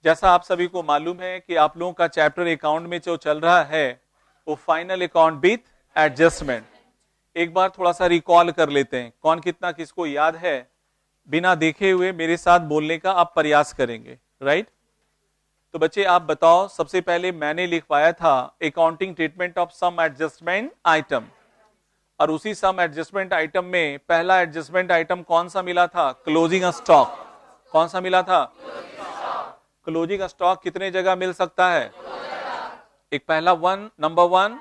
जैसा आप सभी को मालूम है कि आप लोगों का चैप्टर अकाउंट में जो चल रहा है वो फाइनल अकाउंट विथ एडजस्टमेंट। एक बार थोड़ा सा रिकॉल कर लेते हैं, कौन कितना किसको याद है। बिना देखे हुए मेरे साथ बोलने का आप प्रयास करेंगे, राइट। तो बच्चे आप बताओ, सबसे पहले मैंने लिखवाया था accounting treatment of some adjustment item, और उसी सम एडजस्टमेंट आइटम में पहला एडजस्टमेंट आइटम कौन सा मिला था? Closing stock. कौन सा मिला था? क्लोजिंग स्टॉक कितने जगह मिल सकता है? एक पहला नंबर वन,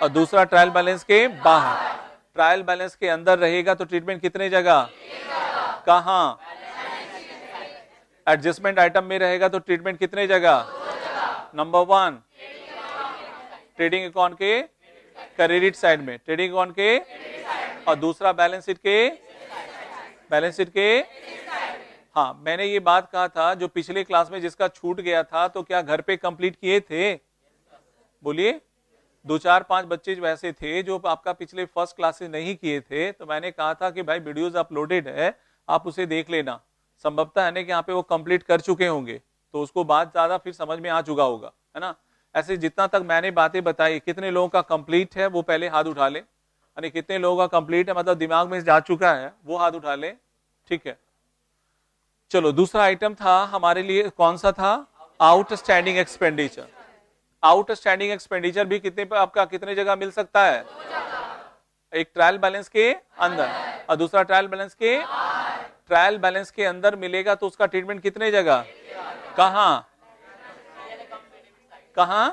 और दूसरा ट्रायल बैलेंस के बाहर। ट्रायल बैलेंस के अंदर रहेगा तो ट्रीटमेंट कितने जगह? कहां? एडजस्टमेंट आइटम में रहेगा तो ट्रीटमेंट कितने जगह? नंबर वन, ट्रेडिंग अकाउंट के क्रेडिट साइड में, ट्रेडिंग अकाउंट के, और दूसरा बैलेंस शीट के, बैलेंस शीट के। हाँ, मैंने ये बात कहा था जो पिछले क्लास में जिसका छूट गया था, तो क्या घर पे कंप्लीट किए थे? बोलिए। दो चार पांच बच्चे वैसे थे जो आपका पिछले फर्स्ट क्लासेस नहीं किए थे, तो मैंने कहा था कि भाई वीडियोस अपलोडेड है, आप उसे देख लेना। संभवतः है ना कि यहाँ पे वो कंप्लीट कर चुके होंगे, तो उसको बात ज्यादा फिर समझ में आ चुका होगा, है ना। ऐसे जितना तक मैंने बातें बताई, कितने लोगों का कंप्लीट है वो पहले हाथ उठा ले, यानी कितने लोगों का कंप्लीट है मतलब दिमाग में जा चुका है वो हाथ उठा ले। ठीक है, चलो दूसरा आइटम था हमारे लिए, कौन सा था? Outstanding expenditure. आउटस्टैंडिंग एक्सपेंडिचर भी कितने पर आपका कितने जगह मिल सकता है? एक ट्रायल बैलेंस के अंदर और दूसरा ट्रायल बैलेंस के। ट्रायल बैलेंस के अंदर मिलेगा तो उसका ट्रीटमेंट कितने जगह? कहां? कहां?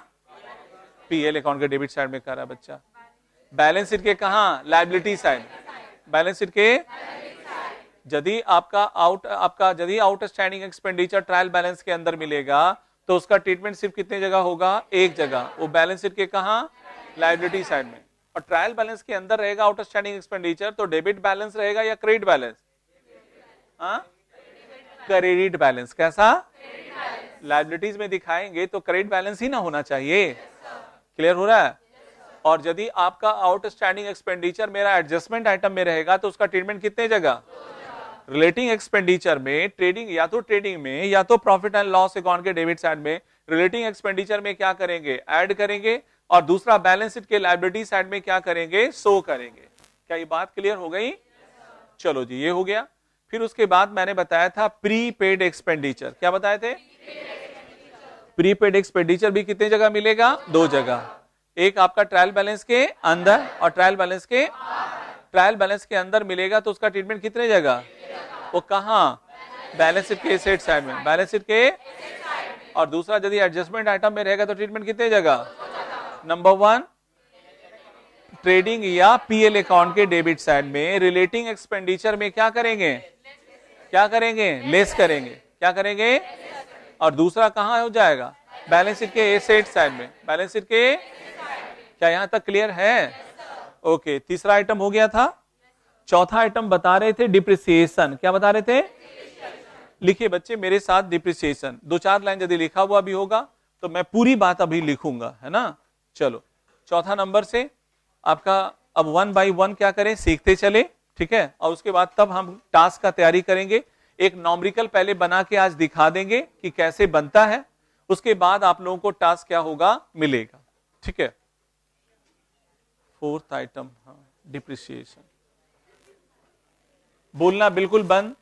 पीएल अकाउंट के डेबिट साइड में कर रहा है बच्चा। बैलेंस शीट के कहां? Liability side. बैलेंस शीट के यदि यदि आउटस्टैंडिंग एक्सपेंडिचर ट्रायल बैलेंस के अंदर मिलेगा तो उसका ट्रीटमेंट सिर्फ कितने जगह होगा? एक जगह, वो बैलेंस शीट के कहां? लायबिलिटी साइड में। और ट्रायल बैलेंस के अंदर रहेगा आउटस्टैंडिंग एक्सपेंडिचर, तो डेबिट बैलेंस रहेगा या क्रेडिट बैलेंस? हाँ, क्रेडिट बैलेंस। कैसा? लायबिलिटीज में दिखाएंगे तो क्रेडिट बैलेंस ही ना होना चाहिए। क्लियर हो रहा है? और यदि आपका आउटस्टैंडिंग एक्सपेंडिचर मेरा एडजस्टमेंट आइटम में रहेगा तो उसका ट्रीटमेंट कितने जगह? रिलेटिंग एक्सपेंडिचर में, ट्रेडिंग में या तो प्रॉफिट एंड लॉस अकाउंट के डेबिट साइड में, रिलेटिंग एक्सपेंडिचर में क्या करेंगे? ऐड करेंगे, और दूसरा बैलेंस शीट के लायबिलिटी साइड में क्या करेंगे? शो करेंगे। क्या ये बात क्लियर हो गई? चलो जी, ये हो गया। फिर उसके बाद मैंने बताया था प्रीपेड एक्सपेंडिचर। क्या बताए थे? प्रीपेड एक्सपेंडिचर भी कितने जगह मिलेगा? दो जगह, एक आपका ट्रायल बैलेंस के अंदर और ट्रायल बैलेंस के। ट्रायल बैलेंस के अंदर मिलेगा तो उसका ट्रीटमेंट कितने जगह? वो कहां? बैलेंस शीट के एसेट साइड में, बैलेंस शीट के। और दूसरा यदि एडजस्टमेंट आइटम में रहेगा तो ट्रीटमेंट कितने जगह? नंबर वन, ट्रेडिंग या पीएल अकाउंट के डेबिट साइड में। रिलेटिंग एक्सपेंडिचर में क्या करेंगे? क्या करेंगे? लेस करेंगे। क्या करेंगे? और दूसरा कहां हो जाएगा? बैलेंस शीट के एसेट साइड में, बैलेंस शीट के। क्या यहां तक क्लियर है? ओके, तीसरा आइटम हो गया था। चौथा आइटम बता रहे थे डिप्रिसिएशन। क्या बता रहे थे? लिखिए बच्चे मेरे साथ, डिप्रिसिएशन दो चार लाइन यदि लिखा हुआ भी होगा तो मैं पूरी बात अभी लिखूंगा, है ना। चलो चौथा नंबर से आपका अब वन बाय वन क्या करें, सीखते चले। ठीक है, और उसके बाद तब हम टास्क का तैयारी करेंगे। एक नॉमरिकल पहले बना के आज दिखा देंगे कि कैसे बनता है, उसके बाद आप लोगों को टास्क क्या होगा? मिलेगा। ठीक है, फोर्थ आइटम, हाँ, डिप्रिसिएशन। बोलना बिल्कुल बंद।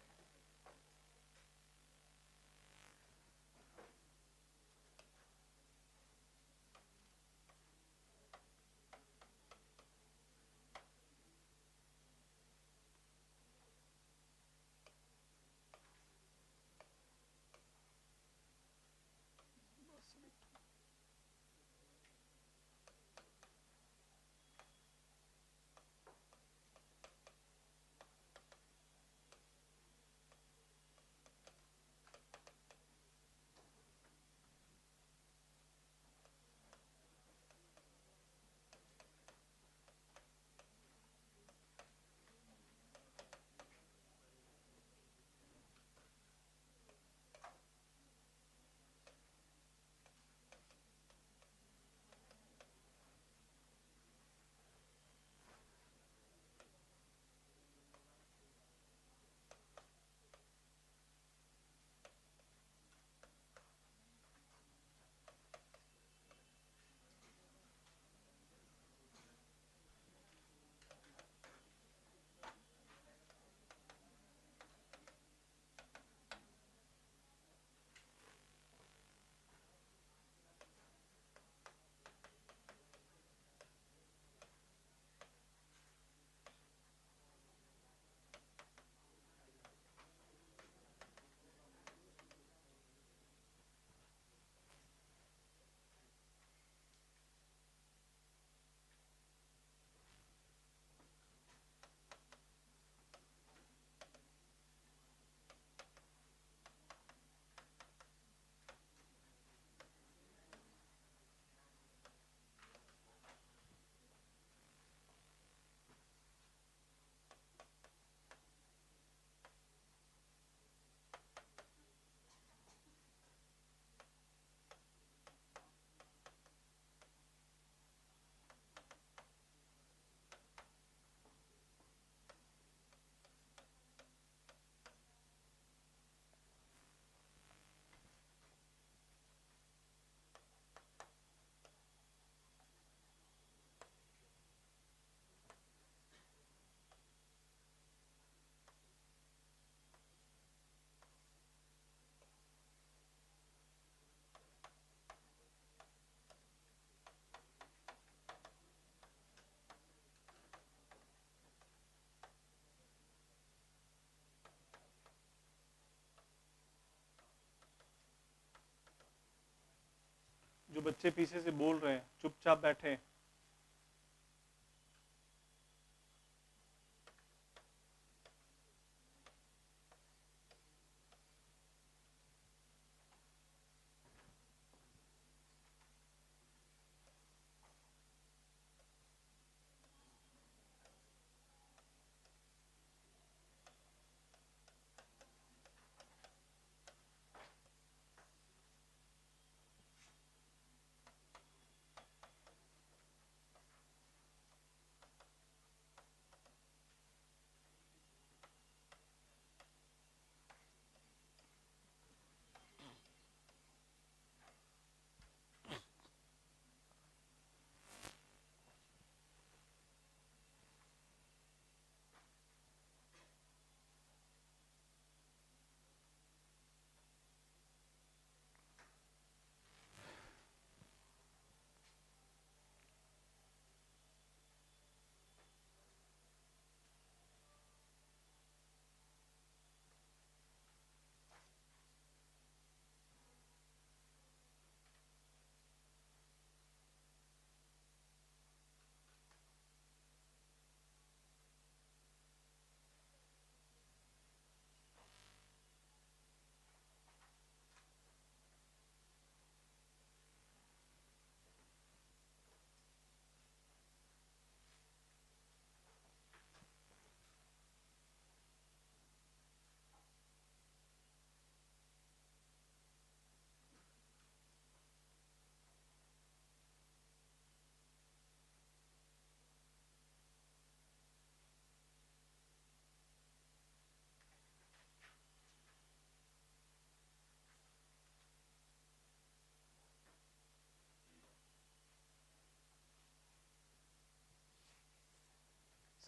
बच्चे पीछे से बोल रहे हैं, चुपचाप बैठे।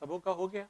सबों का हो गया?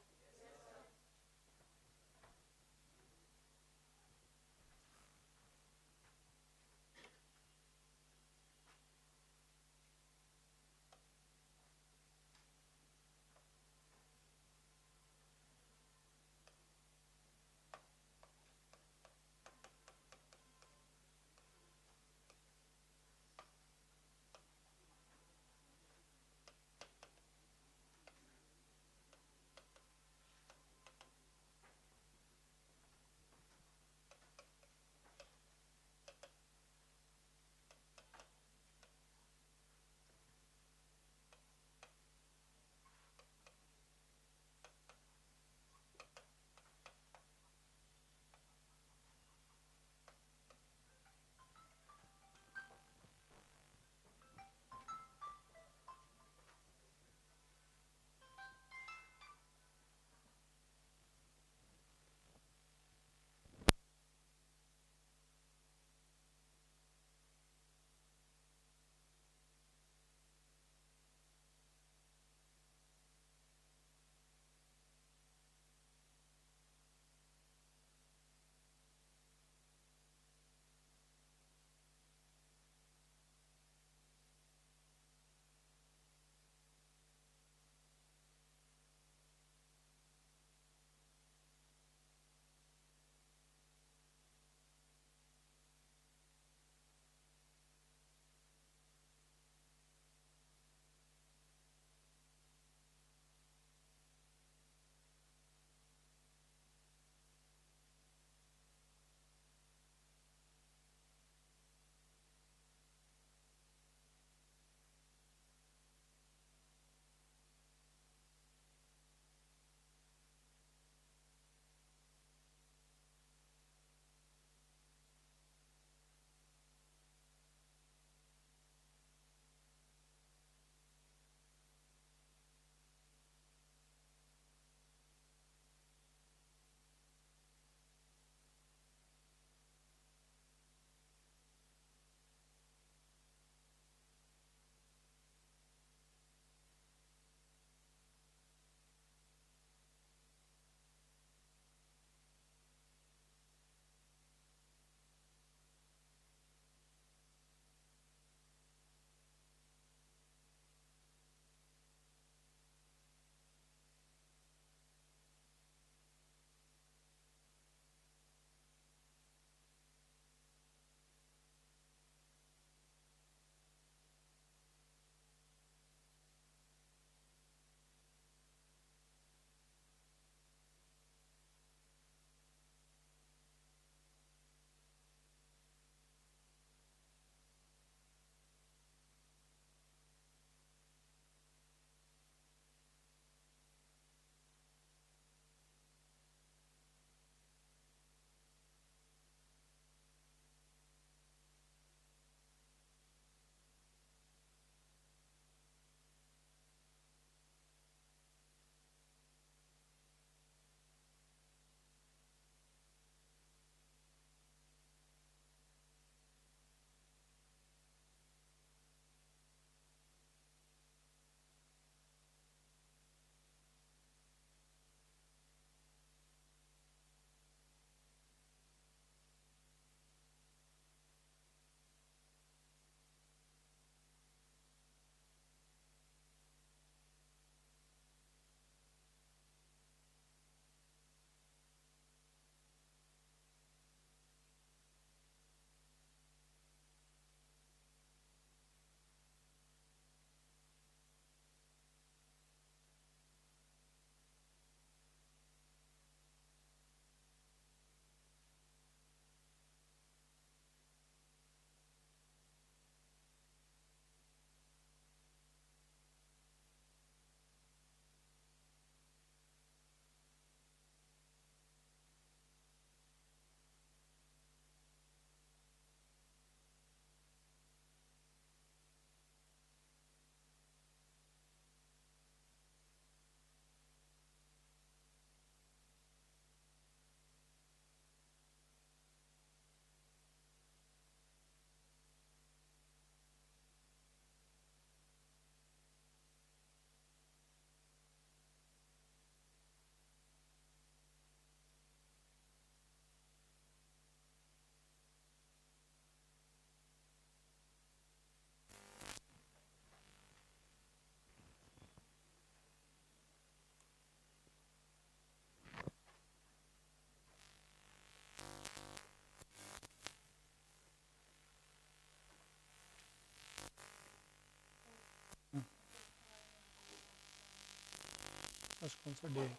आज कौन सा डे है?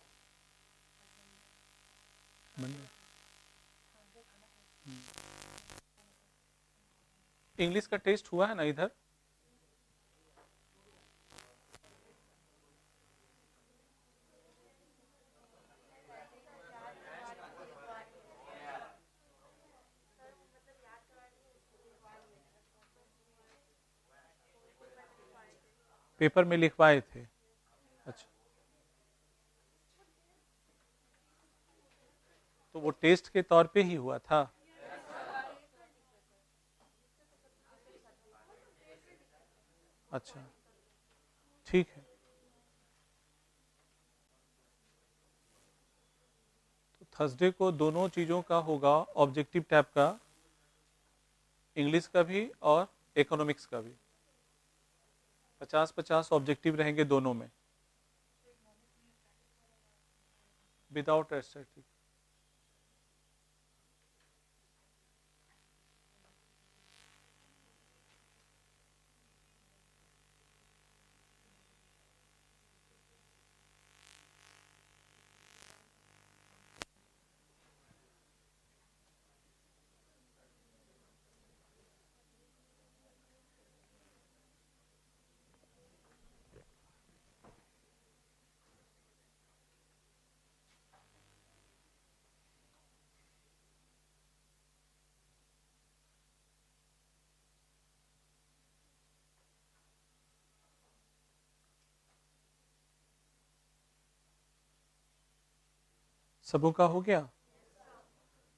मंडे। इंग्लिश का टेस्ट हुआ है ना इधर? पेपर में लिखवाए थे? अच्छा, तो वो टेस्ट के तौर पे ही हुआ था? अच्छा, ठीक है। तो थर्सडे को दोनों चीज़ों का होगा, ऑब्जेक्टिव टाइप का, इंग्लिश का भी और इकोनॉमिक्स का भी। 50-50 ऑब्जेक्टिव रहेंगे दोनों में, विदाउट एस्थेटिक। सबों का हो गया?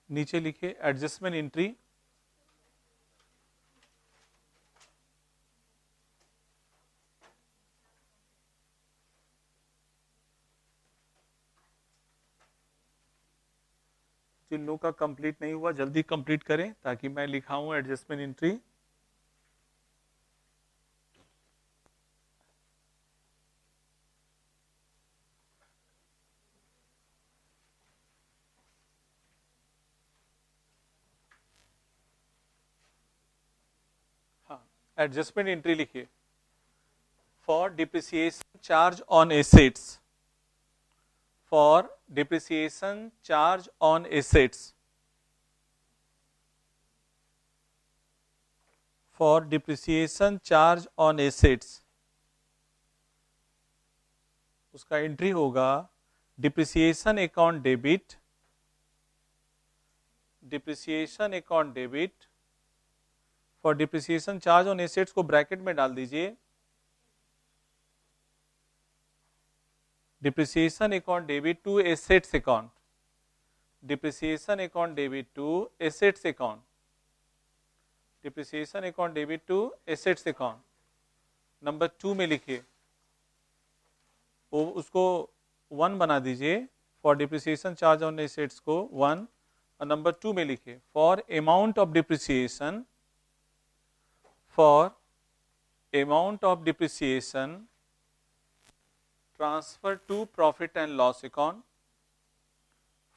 नीचे लिखिए एडजस्टमेंट एंट्री। जिन लोगों का कंप्लीट नहीं हुआ जल्दी कंप्लीट करें ताकि मैं लिखाऊं एडजस्टमेंट एंट्री। हाँ, एडजस्टमेंट एंट्री लिखिए। For depreciation charge on assets, for depreciation charge on assets, for depreciation charge on assets, उसका एंट्री होगा depreciation account debit, depreciation account debit for depreciation charge on assets को bracket में डाल दीजिए, depreciation account debit to assets account, depreciation account debit to assets account, depreciation account debit to assets account. Number 2 में लिखिए, उसको 1 बना दीजिए, for depreciation charge on assets को 1, और नंबर 2 में लिखिए for amount of depreciation, for amount of depreciation transfer to profit and loss account,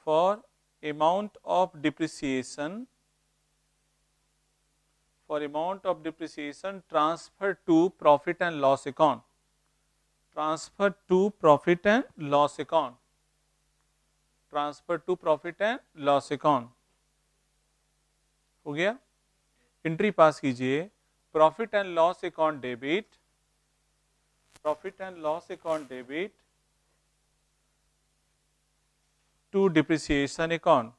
for amount of depreciation, for amount of depreciation transfer to profit and loss account, transfer to profit and loss account, transfer to profit and loss account। हो गया? Entry pass कीजिए, profit and loss account debit, profit and loss account debit to depreciation account,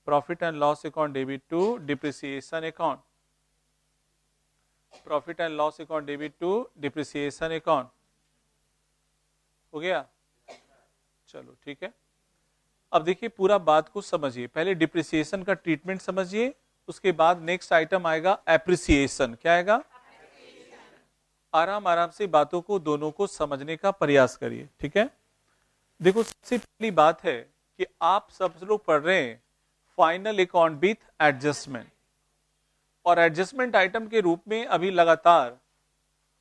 profit and loss account debit to depreciation account, profit and loss account debit to depreciation account. हो गया? चलो ठीक है। अब देखिए पूरा बात को समझिए, पहले डिप्रिसिएशन का ट्रीटमेंट समझिए, उसके बाद नेक्स्ट आइटम आएगा एप्रिसिएशन। क्या आएगा? आराम आराम से बातों को दोनों को समझने का प्रयास करिए, ठीक है। देखो सबसे पहली बात है कि आप सब लोग पढ़ रहे हैं फाइनल अकाउंट विथ एडजस्टमेंट, और एडजस्टमेंट आइटम के रूप में अभी लगातार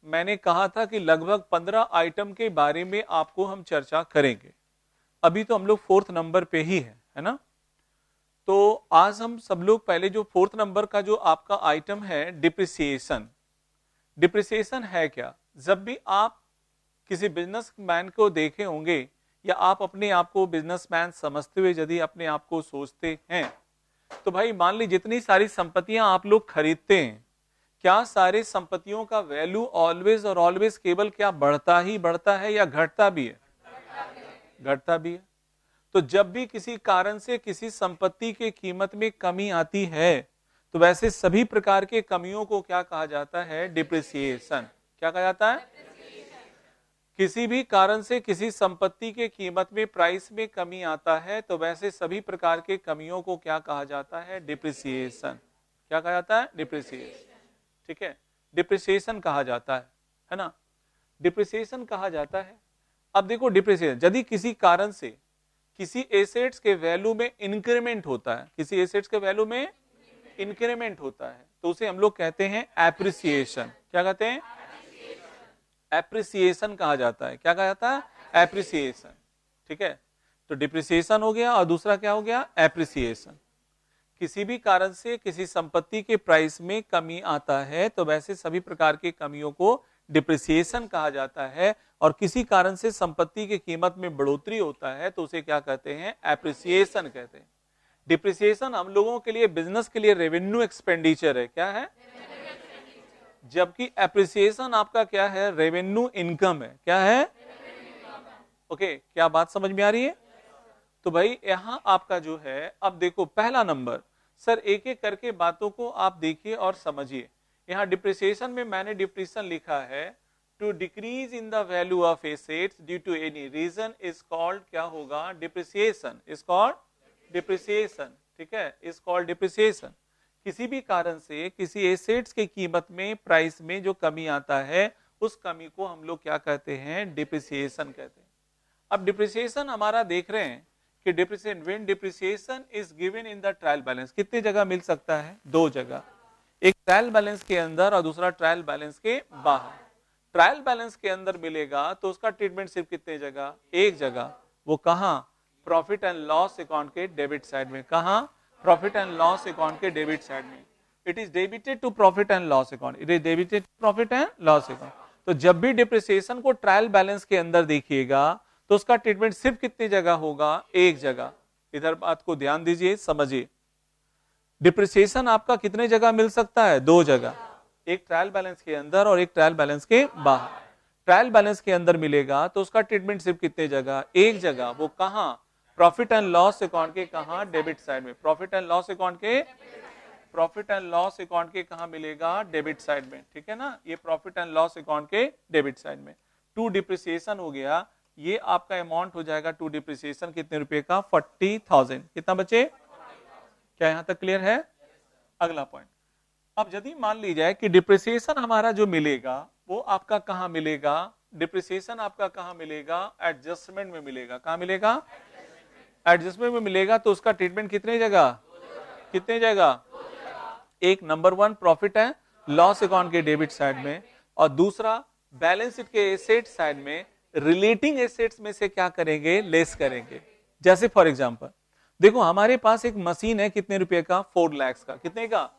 मैंने कहा था कि लगभग 15 आइटम के बारे में आपको हम चर्चा करेंगे। अभी तो हम लोग 4th नंबर पे ही है ना। तो आज हम सब लोग पहले जो 4th नंबर का जो आपका आइटम है डिप्रिसिएशन। डिप्रिसिएशन है क्या? जब भी आप किसी बिजनेसमैन को देखे होंगे या आप अपने आप को बिजनेसमैन समझते हुए यदि अपने आप को सोचते हैं तो भाई मान ली जितनी सारी संपत्तियां आप लोग खरीदते हैं, क्या सारे संपत्तियों का वैल्यू ऑलवेज और ऑलवेज केवल क्या बढ़ता ही बढ़ता है या घटता भी है? घटता भी है। तो जब भी किसी कारण से किसी संपत्ति की कीमत में कमी आती है तो वैसे सभी प्रकार के कमियों को क्या कहा जाता है? डिप्रिसिएशन। क्या कहा जाता है? किसी भी कारण से किसी संपत्ति के कीमत में प्राइस में कमी आता है तो वैसे सभी प्रकार के कमियों को क्या कहा जाता है? डिप्रिसिएशन। क्या कहा जाता है? डिप्रिसिएशन। ठीक है, डिप्रिसिएशन कहा जाता है ना, डिप्रिसिएशन कहा जाता है। अब देखो डिप्रिसिएशन, यदि किसी कारण से किसी एसेट्स के वैल्यू में इंक्रीमेंट होता है, किसी एसेट्स के वैल्यू में इंक्रीमेंट होता है तो उसे हम लोग कहते हैं एप्रिसिएशन। क्या कहते हैं? एप्रिसिएशन कहा जाता है। क्या कहा जाता है? एप्रिसिएशन। ठीक है, तो डिप्रिसिएशन हो गया और दूसरा क्या हो गया? एप्रिसिएशन। किसी भी कारण से किसी संपत्ति के प्राइस में कमी आता है तो वैसे सभी प्रकार की कमियों को डिप्रिसिएशन कहा जाता है, और किसी कारण से संपत्ति की कीमत में बढ़ोतरी होता है तो उसे क्या कहते हैं? एप्रिसिएशन कहते हैं। डिप्रिसिएशन हम लोगों के लिए, बिजनेस के लिए रेवेन्यू एक्सपेंडिचर है। क्या है? जबकि एप्रिसिएशन आपका क्या है? रेवेन्यू इनकम है। क्या है? ओके, क्या बात समझ में आ रही है? तो भाई यहां आपका जो है, अब देखो पहला नंबर, सर एक एक करके बातों को आप देखिए और समझिए। यहां डिप्रिसिएशन में मैंने डिप्रिसिएशन लिखा है, to decrease in the value of assets due to any reason is called, क्या होगा? डिप्रिसिएशन। Is called depreciation. ठीक है, इज कॉल्ड डिप्रिसिएशन। किसी भी कारण से किसी एसेट्स की कीमत में, प्राइस में जो कमी आता है उस कमी को हम लोग क्या कहते हैं? डिप्रिसिएशन कहते हैं। अब डिप्रिसिएशन हमारा देख रहे हैं कि depreciation, when depreciation is given in the trial balance, कितनी जगह मिल सकता है? दो जगह, एक ट्रायल बैलेंस के अंदर और दूसरा ट्रायल बैलेंस के बाहर। ट्रायल बैलेंस के अंदर मिलेगा तो उसका ट्रीटमेंट सिर्फ कितने जगह? एक जगह। वो कहां? प्रॉफिट एंड लॉस अकाउंट के डेबिट साइड में। कहां? प्रॉफिट एंड लॉस अकाउंट के डेबिट साइड में। It is debited to profit and loss account. It is debited to profit and loss account. तो जब भी डिप्रिसिएशन को ट्रायल बैलेंस के अंदर देखिएगा तो उसका ट्रीटमेंट सिर्फ कितनी जगह होगा? एक जगह। इधर बात को ध्यान दीजिए, समझिए। डिप्रिसिएशन आपका कितने जगह मिल सकता है? दो जगह, एक ट्रायल बैलेंस के अंदर और एक ट्रायल बैलेंस के बाहर। ट्रायल बैलेंस के अंदर मिलेगा तो उसका ट्रीटमेंट सिर्फ कितने जगह? एक जगह। वो कहां? प्रॉफिट एंड लॉस अकाउंट के कहां? डेबिट साइड में। प्रॉफिट एंड लॉस अकाउंट के, प्रॉफिट एंड लॉस अकाउंट के कहां मिलेगा? डेबिट साइड में। ठीक है ना, ये प्रॉफिट एंड लॉस अकाउंट के डेबिट साइड में। टू डिप्रिसिएशन हो गया, ये आपका अमाउंट हो जाएगा टू डिप्रिसिएशन कितने रुपए का? 40,000। कितना बचे? क्या यहां तक क्लियर है? अगला पॉइंट, अब यदि मान ली जाए कि डिप्रिसिएशन हमारा जो मिलेगा वो आपका कहां मिलेगा? डिप्रिसिएशन आपका कहां मिलेगा? एडजस्टमेंट में मिलेगा। कहां मिलेगा? एडजस्टमेंट में मिलेगा। तो उसका ट्रीटमेंट कितने जगह? कितने जगह? एक नंबर वन प्रॉफिट है लॉस अकाउंट के डेबिट साइड में, और दूसरा बैलेंस शीट के एसेट साइड में रिलेटिंग एसेट्स में से क्या करेंगे? लेस करेंगे। जैसे फॉर एग्जांपल देखो हमारे पास एक मशीन है, कितने रुपए का? 4 लाख का। कितने का?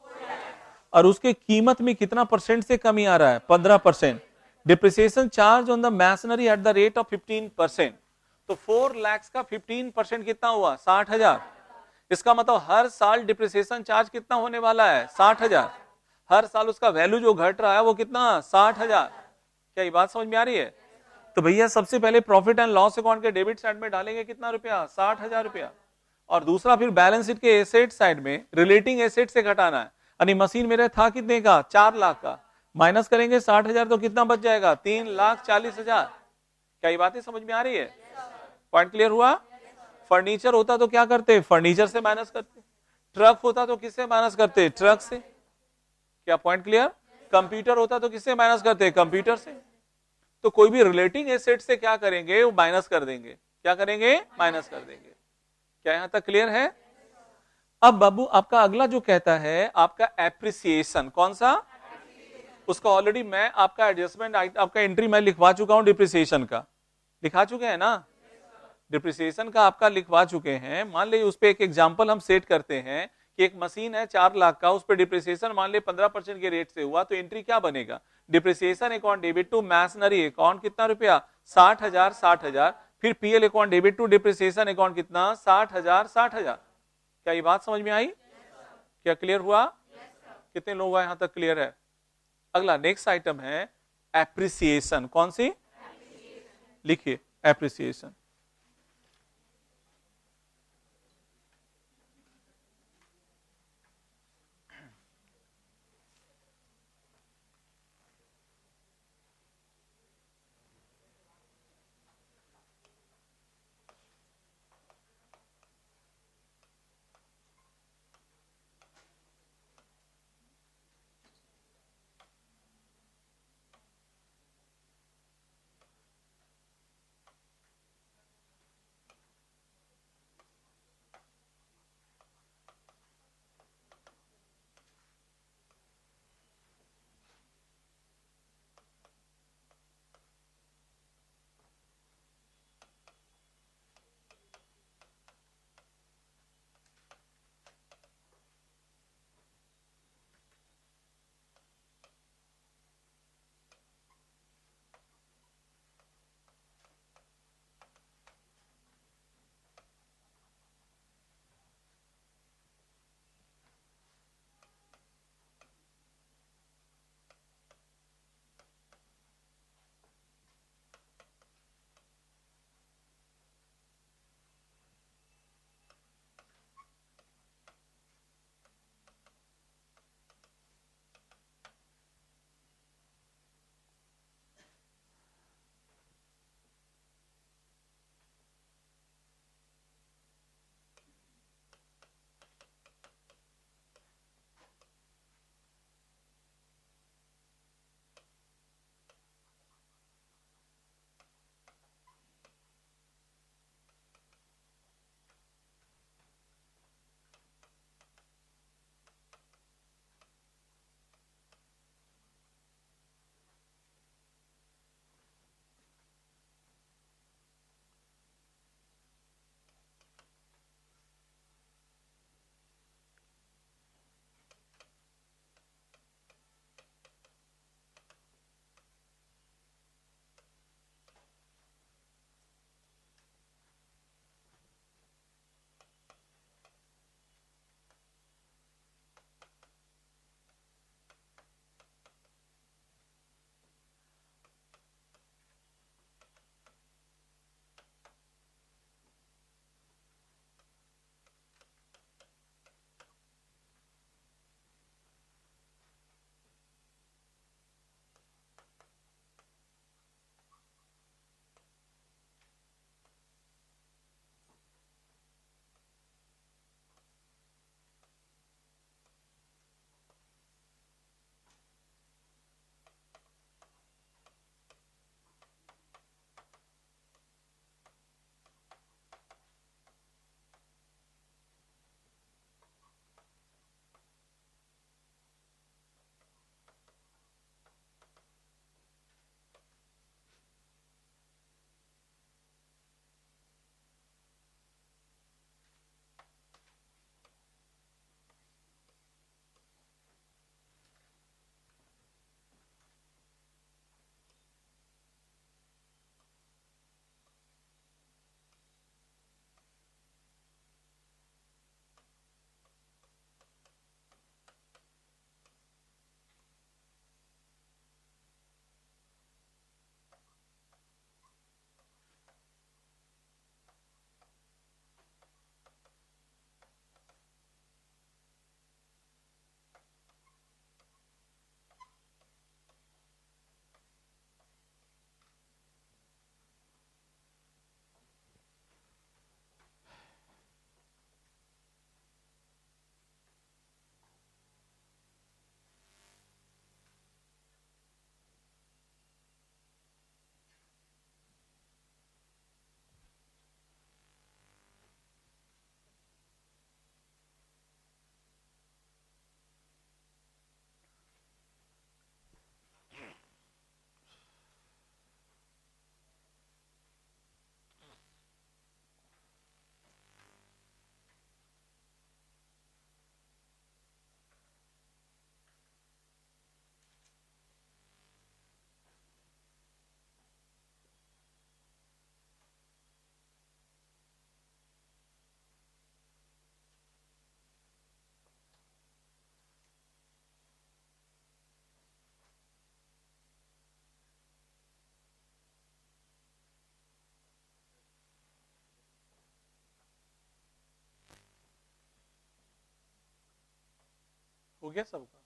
और उसके कीमत में कितना परसेंट से कमी आ रहा है? 15%। Depreciation charge on the machinery at the rate of 15%। तो 4 लाख का 15% कितना हुआ? 60,000। इसका मतलब हर साल डिप्रिसिएशन चार्ज कितना होने वाला है? 60,000। हर साल उसका वैल्यू जो घट रहा है वो कितना? 60,000। क्या ये बात समझ में आ रही है? तो भैया सबसे पहले प्रॉफिट एंड लॉस अकाउंट के डेबिट साइड में डालेंगे कितना रुपया? 60,000 रुपया। और दूसरा फिर बैलेंस शीट के एसेट साइड में रिलेटिंग एसेट से घटाना है। यानी मशीन मेरे था कितने का? 4 लाख का, माइनस करेंगे 60,000 तो कितना बच जाएगा? 3,40,000। क्या ये बातें समझ में आ रही है? पॉइंट क्लियर हुआ? फर्नीचर होता तो क्या करते? फर्नीचर से माइनस करते। ट्रक होता तो किससे माइनस करते? ट्रक से। क्या पॉइंट क्लियर? कंप्यूटर होता तो किससे माइनस करते? कंप्यूटर से। तो कोई भी रिलेटिंग एसेट से क्या करेंगे? वो माइनस कर देंगे। क्या करेंगे? माइनस कर देंगे। क्या यहां तक क्लियर है? अब बाबू आपका अगला जो कहता है आपका एप्रिसिएशन, कौन सा? उसका ऑलरेडी मैं आपका एडजस्टमेंट, आपका एंट्री मैं लिखवा चुका हूं। डिप्रिसिएशन का लिखा चुके हैं ना? डिप्रिसिएशन का आपका लिखवा चुके हैं। मान लीजिए उस पर एक एग्जांपल हम सेट करते हैं कि एक मशीन है 4 लाख का, उस पर डिप्रिसिएशन मान लीजिए 15% के रेट से हुआ, तो एंट्री क्या बनेगा? Depreciation account debit to masonry account कितना रुपया 60,000 60,000। फिर PL account debit to depreciation account कितना 60,000 60,000। क्या ये बात समझ में आई? क्या क्लियर हुआ? कितने लोग हैं यहां तक क्लियर है? अगला नेक्स्ट आइटम है एप्रिसिएशन। कौन सी? लिखिए एप्रिसिएशन। हो गया सबका?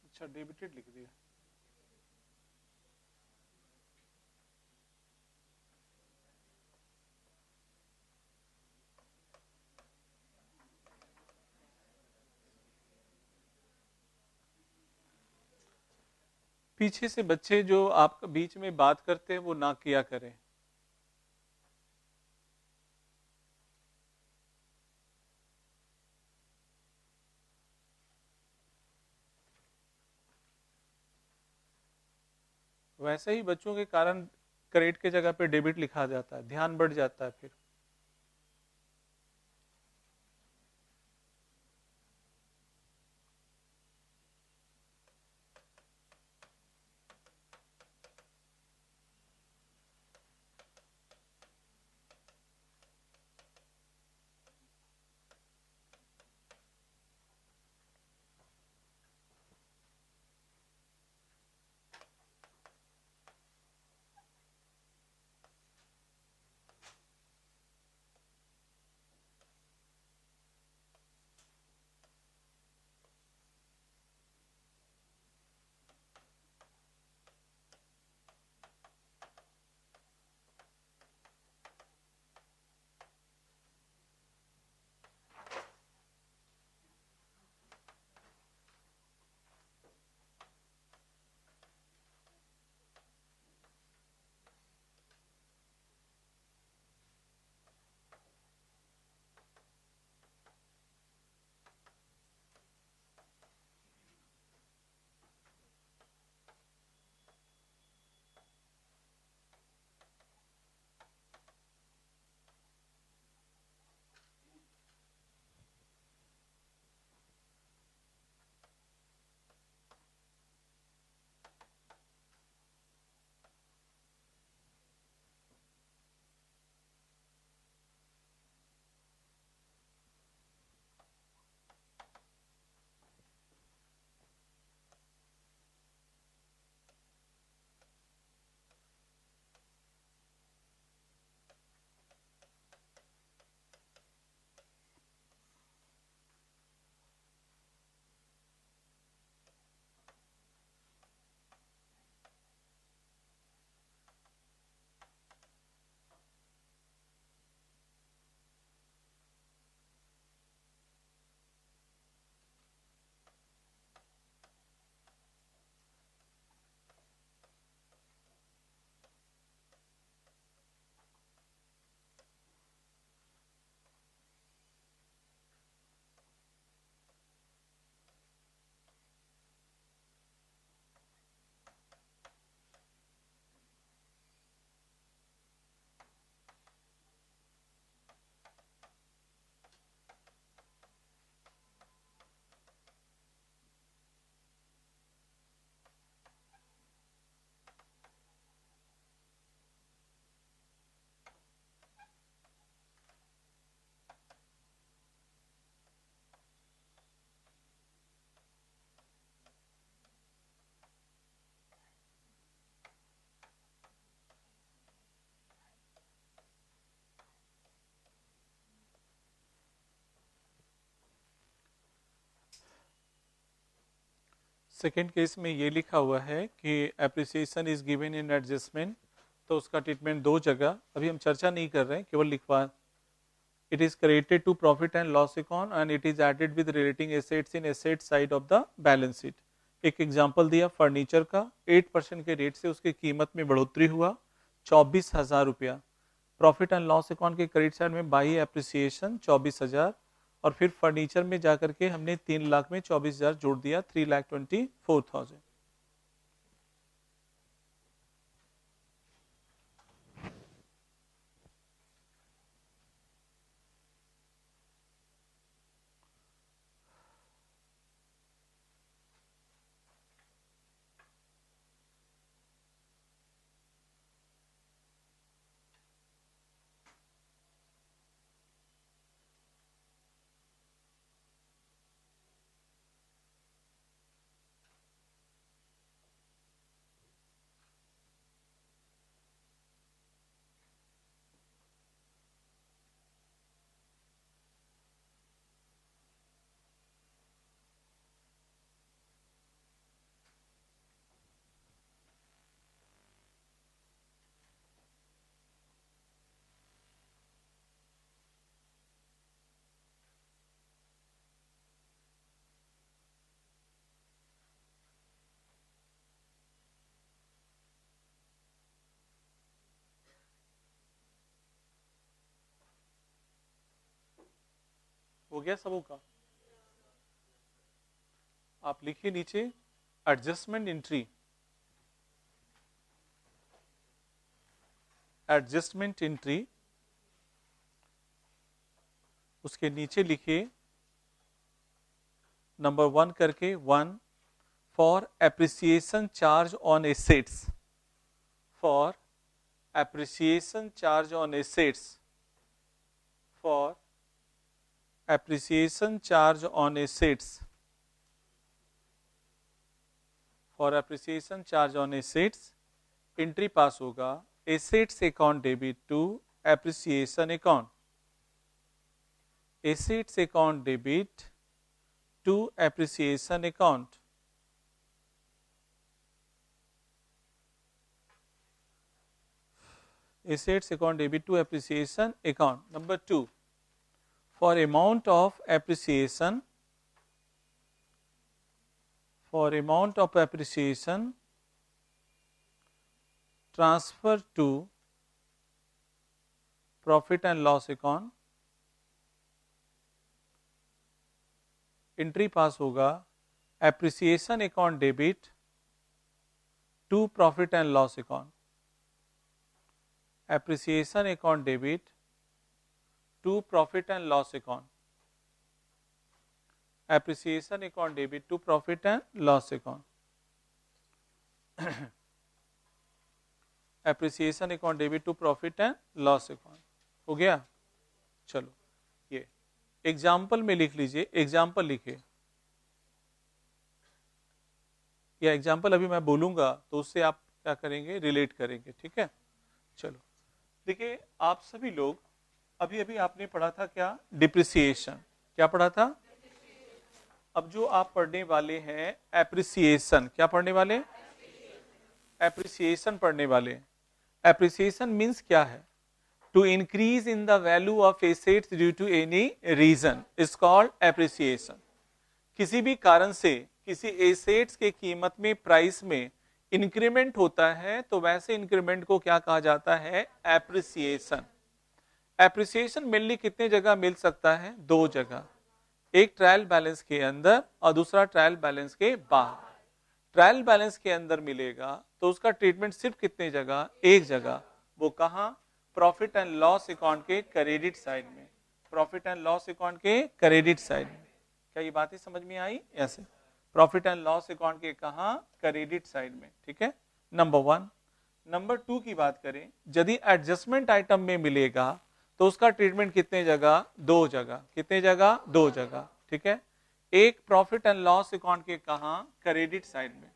अच्छा, डेबिटेड लिख दिया। पीछे से बच्चे जो आप बीच में बात करते हैं वो ना किया करें। वैसे ही बच्चों के कारण क्रेडिट के जगह पे डेबिट लिखा जाता है, ध्यान बढ़ जाता है फिर। सेकेंड केस में ये लिखा हुआ है कि appreciation is given in adjustment, तो उसका ट्रीटमेंट दो जगह, अभी हम चर्चा नहीं कर रहे हैं, केवल लिखवा। It is credited to profit and loss account and it is added with relating assets in asset side of the balance sheet. एक एग्जांपल दिया फर्नीचर का, 8% के रेट से उसकी कीमत में बढ़ोतरी हुआ 24,000 रुपया। प्रॉफिट एंड लॉस अकाउंट के क्रेडिट साइड में बाई एप्रिसिएशन 24,000, और फिर फर्नीचर में जाकर के हमने 3 लाख में 24,000 जोड़ दिया, 3,24,000। हो गया सबों का? आप लिखिए नीचे एडजस्टमेंट एंट्री, एडजस्टमेंट एंट्री, उसके नीचे लिखिए नंबर 1 करके 1 for appreciation charge on assets, for appreciation charge on assets, for appreciation charge on assets, for appreciation charge on assets, entry pass होगा assets account debit to appreciation account, assets account debit to appreciation account, assets account debit to appreciation account. Number 2, for amount of appreciation, for amount of appreciation transfer to profit and loss account, entry pass होगा appreciation account debit to profit and loss account, appreciation account debit to profit and loss account, appreciation account debit to profit and loss account, appreciation account debit to profit and loss account. हो गया? चलो ये example में लिख लीजिए, example लिखे, या example अभी मैं बोलूंगा तो उससे आप क्या करेंगे, रिलेट करेंगे। ठीक है, चलो देखिए, आप सभी लोग अभी अभी आपने पढ़ा था क्या, डिप्रिसिएशन। क्या पढ़ा था? अब जो आप पढ़ने वाले हैं एप्रिसिएशन, क्या पढ़ने वाले? एप्रिसिएशन पढ़ने वाले। एप्रिसिएशन मीन्स क्या है? To increase in the value of assets due to any reason is called appreciation. किसी भी कारण से किसी एसेट्स के कीमत में, प्राइस में इंक्रीमेंट होता है तो वैसे इंक्रीमेंट को क्या कहा जाता है? एप्रिसिएशन। एप्रिसिएशन मेनली कितने जगह मिल सकता है? 2 जगह, एक ट्रायल बैलेंस के अंदर और दूसरा ट्रायल बैलेंस के बाहर। ट्रायल बैलेंस के अंदर मिलेगा तो उसका ट्रीटमेंट सिर्फ कितने जगह? एक जगह। वो कहां? प्रॉफिट एंड लॉस अकाउंट के क्रेडिट साइड में, प्रॉफिट एंड लॉस अकाउंट के क्रेडिट साइड में। क्या ये बातें समझ में आई? ऐसे प्रॉफिट एंड लॉस अकाउंट के कहां? क्रेडिट साइड में। ठीक है, नंबर 1। नंबर 2 की बात करें, यदि एडजस्टमेंट आइटम में मिलेगा तो उसका ट्रीटमेंट कितने जगह? 2 जगह। कितने जगह? 2 जगह। ठीक है, एक प्रॉफिट एंड लॉस अकाउंट के कहां? क्रेडिट साइड में,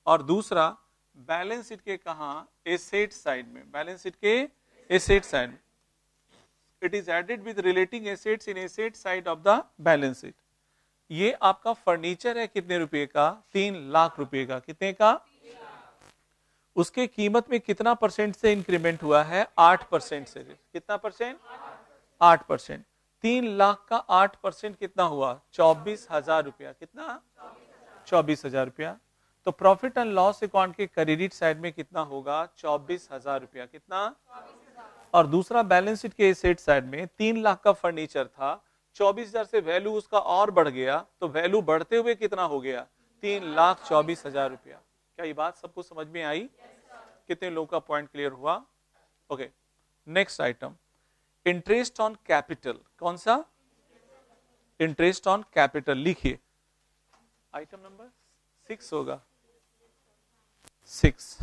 और दूसरा बैलेंस शीट के कहां? एसेट साइड में, बैलेंस शीट के एसेट साइड में। It is added with relating assets in asset side of the balance sheet. ये आपका फर्नीचर है कितने रुपए का? 3 लाख रुपए का। कितने का? उसके कीमत में कितना परसेंट से इंक्रीमेंट हुआ है? 8% से। कितना परसेंट? 8%। 3 लाख का 8% कितना हुआ? 24,000 रुपया। कितना? 24,000 रुपया। तो प्रॉफिट एंड लॉस अकाउंट के क्रेडिट साइड में कितना होगा? 24,000 रुपया। कितना? और दूसरा बैलेंस शीट के एसेट साइड में 3 लाख का फर्नीचर था, 24,000 से वैल्यू उसका और बढ़ गया, तो वैल्यू बढ़ते हुए कितना हो गया? 3,24,000 रुपया। क्या ये बात सबको समझ में आई? कितने लोगों का पॉइंट क्लियर हुआ? Okay, next item, interest on capital. कौन सा? Interest on capital. लिखिए, आइटम नंबर 6 होगा, 6।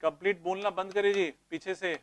कंप्लीट बोलना बंद करिए जी पीछे से।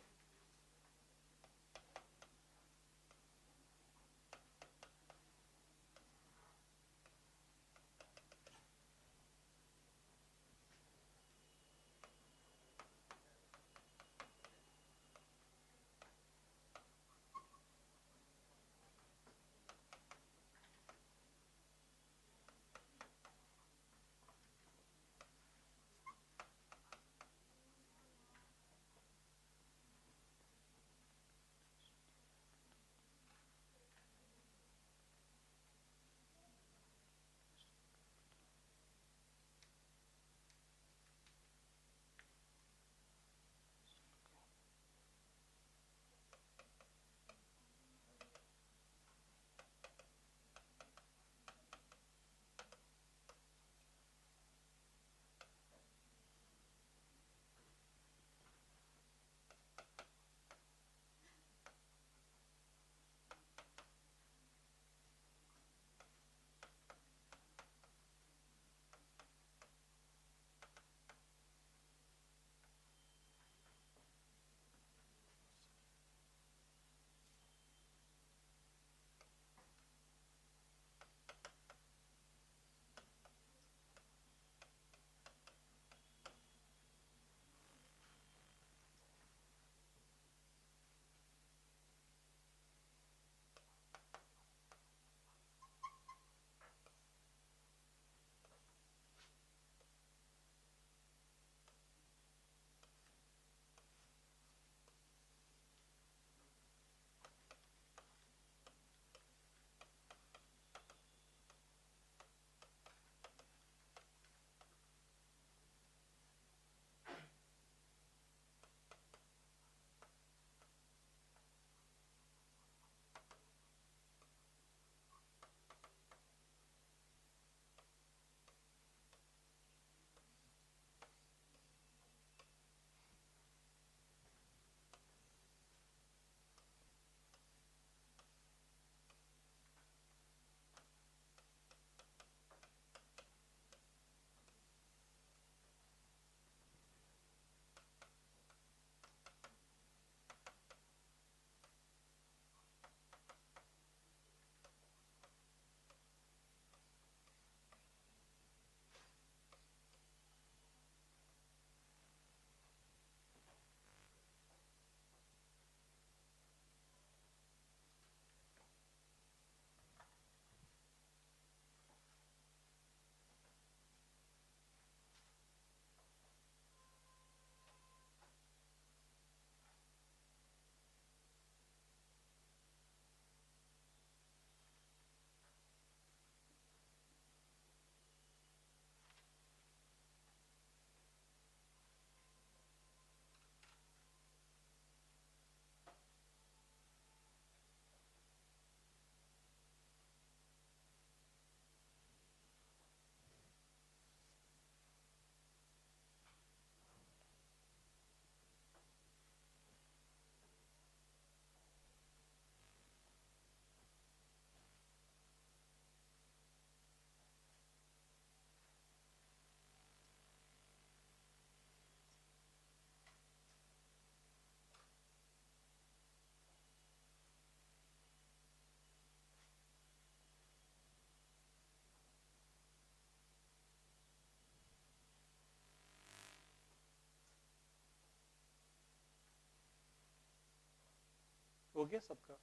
गया सबका?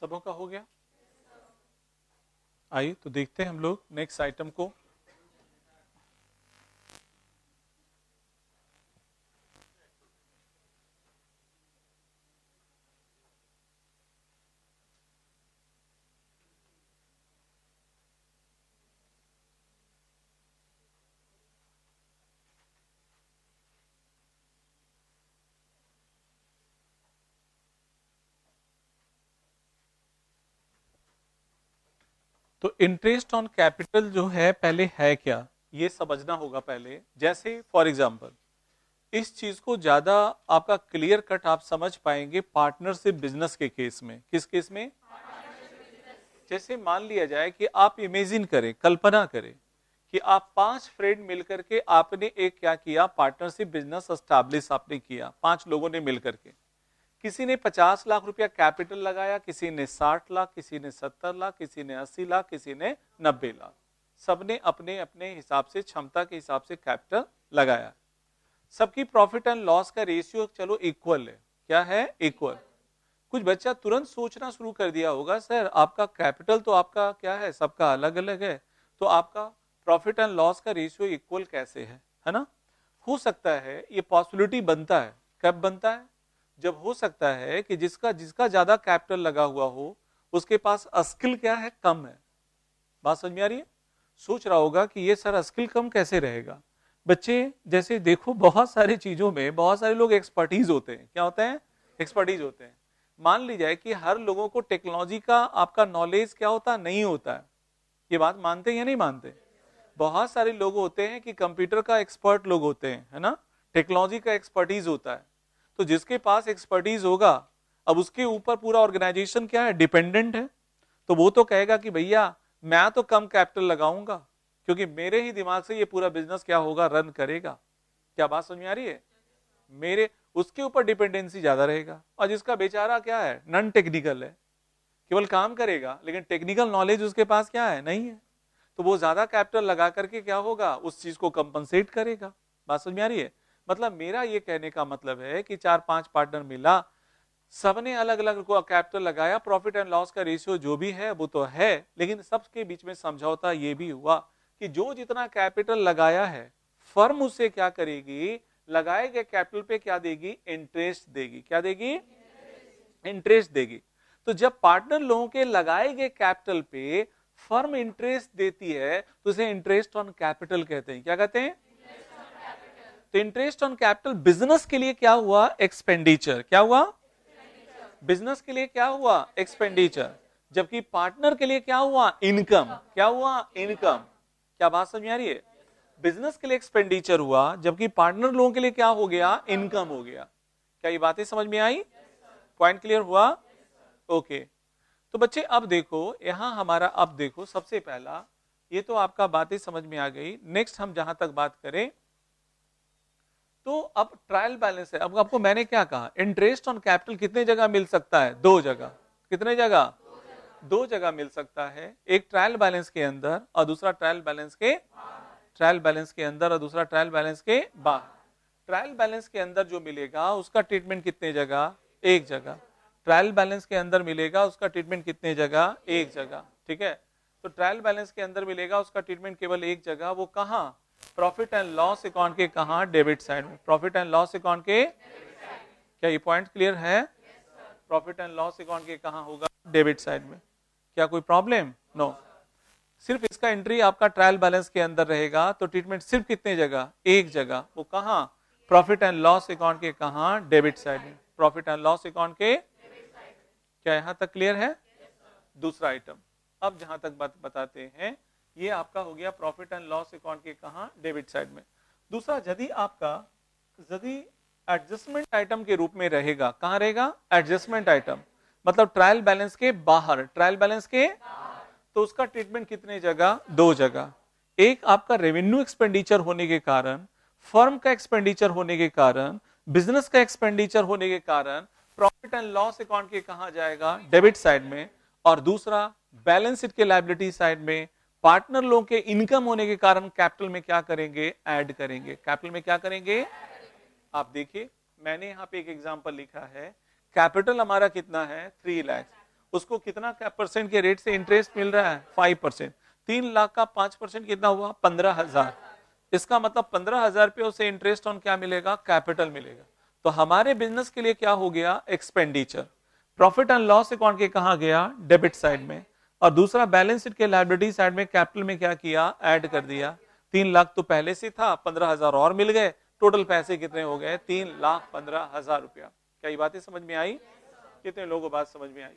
सबों का हो गया? आइए तो देखते हैं हम लोग नेक्स्ट आइटम को। तो इंटरेस्ट ऑन कैपिटल जो है पहले है क्या, ये समझना होगा पहले। जैसे फॉर एग्जांपल इस चीज को ज्यादा आपका क्लियर कट आप समझ पाएंगे पार्टनरशिप बिजनेस के केस में। किस केस में? जैसे मान लिया जाए कि आप इमेजिन करें, कल्पना करें कि आप 5 फ्रेंड मिलकर के आपने एक क्या किया, पार्टनरशिप बिजनेस एस्टैब्लिश आपने किया, 5 लोगों ने मिलकर के। किसी ने 50 लाख रुपया कैपिटल लगाया, किसी ने 60 लाख, किसी ने 70 लाख, किसी ने 80 लाख, किसी ने 90 लाख। सबने अपने अपने हिसाब से, क्षमता के हिसाब से कैपिटल लगाया। सबकी प्रॉफिट एंड लॉस का रेशियो चलो इक्वल है। क्या है? इक्वल। कुछ बच्चा तुरंत सोचना शुरू कर दिया होगा, सर आपका कैपिटल तो आपका क्या है, सबका अलग अलग है, तो आपका प्रॉफिट एंड लॉस का रेशियो इक्वल कैसे है ना? हो सकता है ये पॉसिबिलिटी बनता है। कब बनता है? जब हो सकता है कि जिसका जिसका ज्यादा कैपिटल लगा हुआ हो उसके पास स्किल क्या है, कम है। बात समझ में आ रही है? सोच रहा होगा कि ये सर स्किल कम कैसे रहेगा। बच्चे जैसे देखो बहुत सारी चीजों में बहुत सारे लोग एक्सपर्टीज होते हैं। क्या होते हैं? एक्सपर्टीज होते हैं। मान ली जाए कि हर लोगों को टेक्नोलॉजी का आपका नॉलेज क्या होता नहीं होता है। ये बात मानते हैं या नहीं मानते? बहुत सारे लोग होते हैं कि कंप्यूटर का एक्सपर्ट लोग होते हैं, है ना, टेक्नोलॉजी का एक्सपर्टीज होता है। तो जिसके पास एक्सपर्टीज होगा, अब उसके ऊपर पूरा ऑर्गेनाइजेशन क्या है, डिपेंडेंट है। तो वो तो कहेगा कि भैया मैं तो कम कैपिटल लगाऊंगा क्योंकि मेरे ही दिमाग से ये पूरा बिजनेस क्या होगा, रन करेगा। क्या बात समझ में आ रही है? मेरे उसके ऊपर डिपेंडेंसी ज्यादा रहेगा। और जिसका बेचारा क्या है, नॉन टेक्निकल है, केवल काम करेगा लेकिन टेक्निकल नॉलेज उसके पास क्या है, नहीं है, तो वो ज्यादा कैपिटल लगा करके क्या होगा, उस चीज को कंपनसेट करेगा। बात समझ में आ रही है? मतलब मेरा ये कहने का मतलब है कि 4-5 पार्टनर मिला, सबने अलग अलग कैपिटल लगाया, प्रॉफिट एंड लॉस का रेशियो जो भी है वो तो है, लेकिन सबके बीच में समझौता ये भी हुआ कि जो जितना कैपिटल लगाया है फर्म उससे क्या करेगी, लगाए गए कैपिटल पे क्या देगी, इंटरेस्ट देगी। क्या देगी? इंटरेस्ट देगी। तो जब पार्टनर लोगों के लगाए गए कैपिटल पे फर्म इंटरेस्ट देती है तो उसे इंटरेस्ट ऑन कैपिटल कहते हैं। क्या कहते हैं? तो इंटरेस्ट ऑन कैपिटल बिजनेस के लिए क्या हुआ, एक्सपेंडिचर। क्या हुआ? बिजनेस के लिए क्या हुआ, एक्सपेंडिचर। जबकि पार्टनर के लिए क्या हुआ, इनकम। क्या हुआ? इनकम। क्या बात समझ में आ रही है? बिजनेस के लिए एक्सपेंडिचर हुआ जबकि पार्टनर लोगों के लिए क्या हो गया, इनकम हो गया। क्या ये बातें समझ में आई? पॉइंट क्लियर हुआ? ओके। तो बच्चे अब देखो यहां हमारा, अब देखो सबसे पहला ये तो आपका बातें समझ में आ गई। नेक्स्ट हम जहां तक बात करें तो अब ट्रायल बैलेंस है। अब आपको मैंने क्या कहा, इंटरेस्ट ऑन कैपिटल कितने जगह मिल सकता है, 2 जगह। कितने जगह? 2 जगह मिल सकता है। एक ट्रायल बैलेंस के अंदर और दूसरा ट्रायल बैलेंस के, ट्रायल बैलेंस के अंदर और दूसरा ट्रायल बैलेंस के बाहर। ट्रायल बैलेंस के अंदर जो मिलेगा उसका ट्रीटमेंट कितने जगह, एक जगह। ट्रायल बैलेंस के अंदर मिलेगा उसका ट्रीटमेंट कितने जगह, एक जगह। ठीक है, तो ट्रायल बैलेंस के अंदर मिलेगा उसका ट्रीटमेंट केवल एक जगह, वो कहां, प्रॉफिट एंड लॉस अकाउंट के कहां, डेबिट साइड में। प्रॉफिट एंड लॉस अकाउंट के, क्या ये पॉइंट क्लियर है? प्रॉफिट एंड लॉस अकाउंट के कहां होगा, डेबिट साइड में। क्या कोई प्रॉब्लम? नो। सिर्फ इसका एंट्री आपका ट्रायल बैलेंस के अंदर रहेगा तो ट्रीटमेंट सिर्फ कितने जगह, एक जगह, वो कहां, प्रॉफिट एंड लॉस अकाउंट के कहां, डेबिट साइड में। प्रॉफिट एंड लॉस अकाउंट के, क्या यहां तक क्लियर है? दूसरा आइटम अब जहां तक बात बताते हैं, ये आपका हो गया प्रॉफिट एंड लॉस अकाउंट के कहां, डेबिट साइड में। दूसरा यदि आपका यदि एडजस्टमेंट आइटम के रूप में रहेगा, कहां रहेगा, एडजस्टमेंट आइटम, मतलब ट्रायल बैलेंस के बाहर, ट्रायल बैलेंस के, तो उसका ट्रीटमेंट कितने जगह, 2 जगह। एक आपका रेवेन्यू एक्सपेंडिचर होने के कारण, फर्म का एक्सपेंडिचर होने के कारण, बिजनेस का एक्सपेंडिचर होने के कारण प्रॉफिट एंड लॉस अकाउंट के कहां जाएगा, डेबिट साइड में। और दूसरा बैलेंस शीट के लायबिलिटी साइड में पार्टनर लोगों के इनकम होने के कारण कैपिटल में क्या करेंगे, ऐड करेंगे। कैपिटल में क्या करेंगे? आप देखिए मैंने यहां पे एक एग्जांपल लिखा है, कैपिटल हमारा कितना है, 3 लाख, उसको कितना परसेंट के रेट से इंटरेस्ट मिल रहा है? 5%। 3 लाख का 5% कितना हुआ? 15,000। इसका मतलब 15,000 पे उसे इंटरेस्ट ऑन क्या मिलेगा? कैपिटल मिलेगा। तो हमारे बिजनेस के लिए क्या हो गया? Expenditure. Profit and loss account के कहा गया? डेबिट साइड में। और दूसरा बैलेंस शीट के लायबिलिटी साइड में कैपिटल में क्या किया? ऐड कर दिया। 3 लाख तो पहले से था, 15,000 और मिल गए, टोटल पैसे कितने हो गए? 3,15,000 रुपया। क्या ये बातें समझ में आई? कितने लोगों को बात समझ में आई?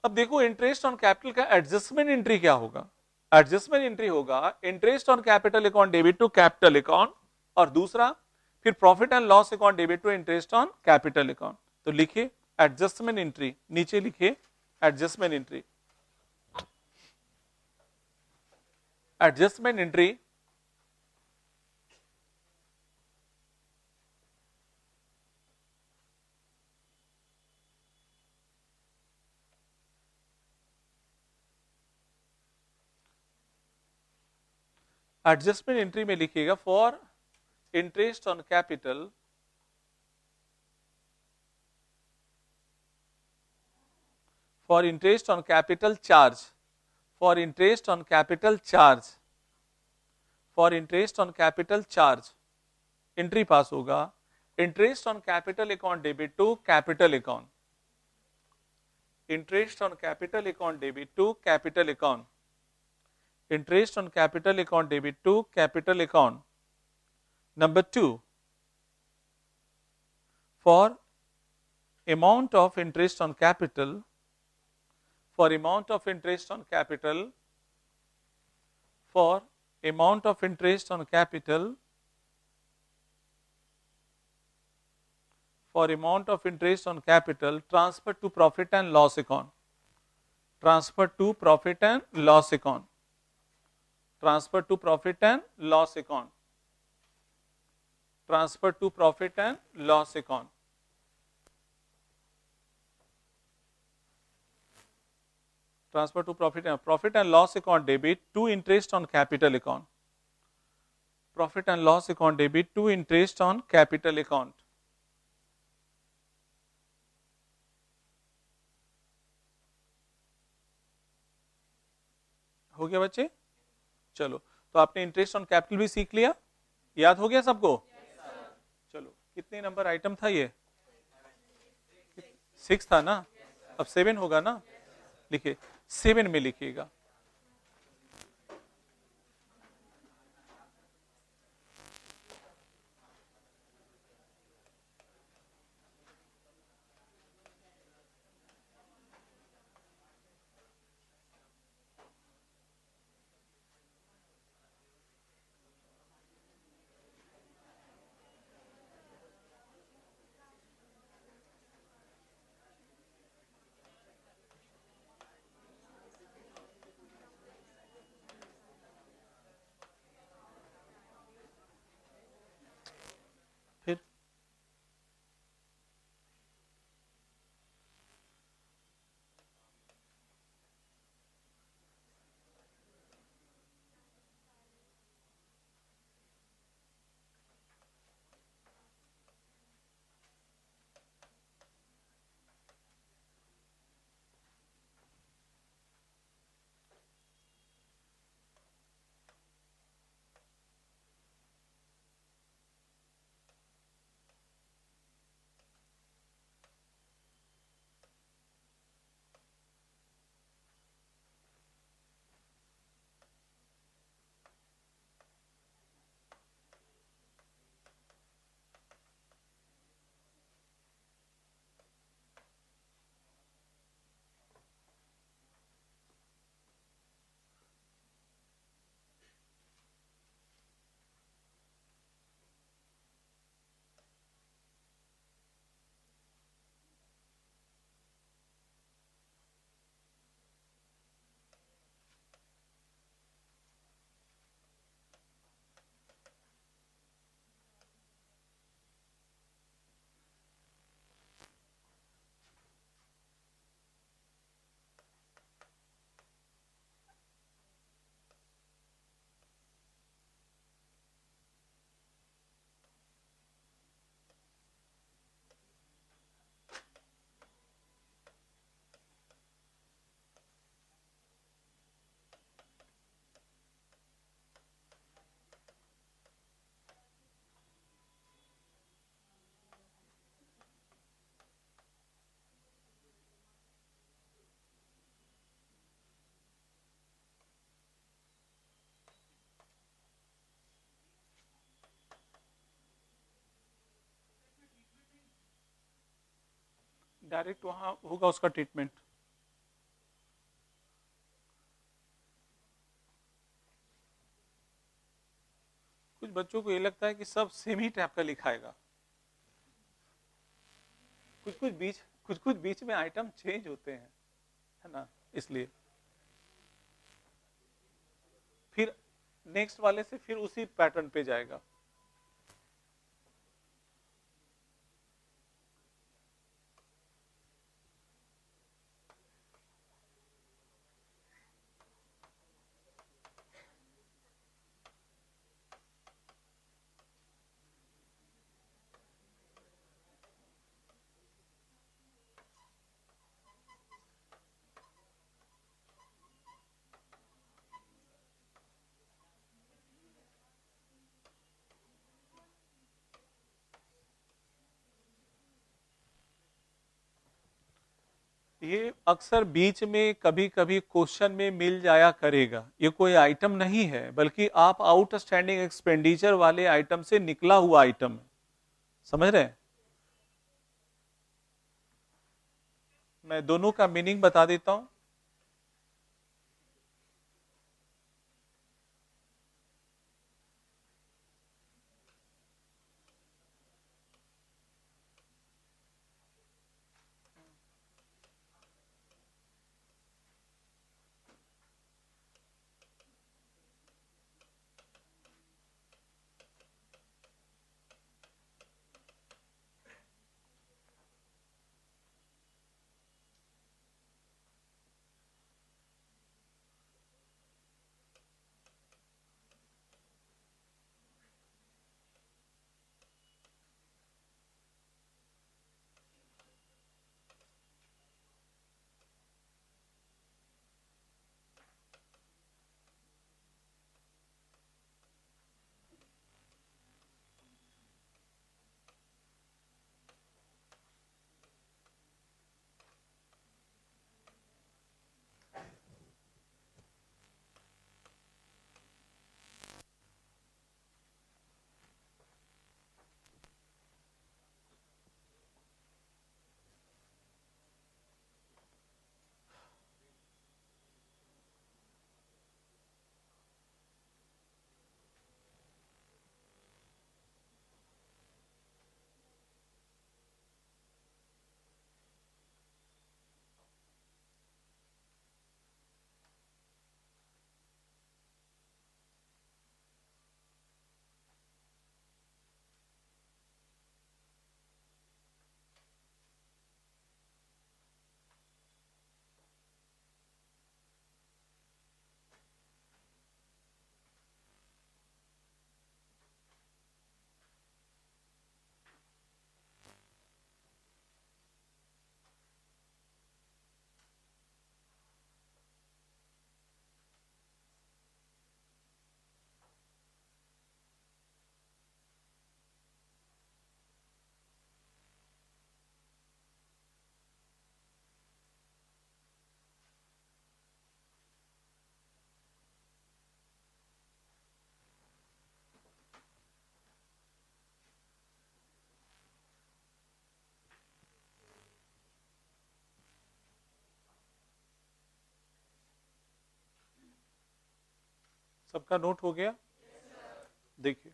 अब देखो इंटरेस्ट ऑन कैपिटल का एडजस्टमेंट एंट्री क्या होगा? एडजस्टमेंट एंट्री होगा interest on capital account debit to capital account, और दूसरा फिर profit and loss account debit to interest on capital account. तो लिखिए एडजस्टमेंट एंट्री, नीचे लिखिए adjustment entry. Adjustment entry adjustment entry में लिखिएगा for interest on capital, for interest on capital charge, for interest on capital charge, for interest on capital charge entry pass होगा interest on capital account debit to capital account, interest on capital account debit to capital account, interest on capital account debit to capital account. Number 2, for amount of interest on capital, for amount of interest on capital, for amount of interest on capital, for amount of interest on capital transfer to profit and loss account, transfer to profit and loss account, transfer to profit and loss account, transfer to profit and loss account, transfer to profit and loss account debit to interest on capital account, profit and loss account debit to interest on capital account. हो गया बच्चे? चलो, तो आपने interest on capital भी सीख लिया, याद हो गया सबको? चलो, कितने नंबर आइटम था ये? 6 था ना? अब 7 होगा ना? लिखिए 7 में लिखिएगा डायरेक्ट वहां होगा उसका ट्रीटमेंट। कुछ बच्चों को ये लगता है कि सब सेम ही टाइप का लिखाएगा, कुछ कुछ बीच में आइटम चेंज होते हैं, है ना, इसलिए फिर नेक्स्ट वाले से फिर उसी पैटर्न पे जाएगा। ये अक्सर बीच में कभी कभी क्वेश्चन में मिल जाया करेगा। ये कोई आइटम नहीं है, बल्कि आप आउटस्टैंडिंग एक्सपेंडिचर वाले आइटम से निकला हुआ आइटम है। समझ रहे हैं? मैं दोनों का मीनिंग बता देता हूं। सबका नोट हो गया? देखिए,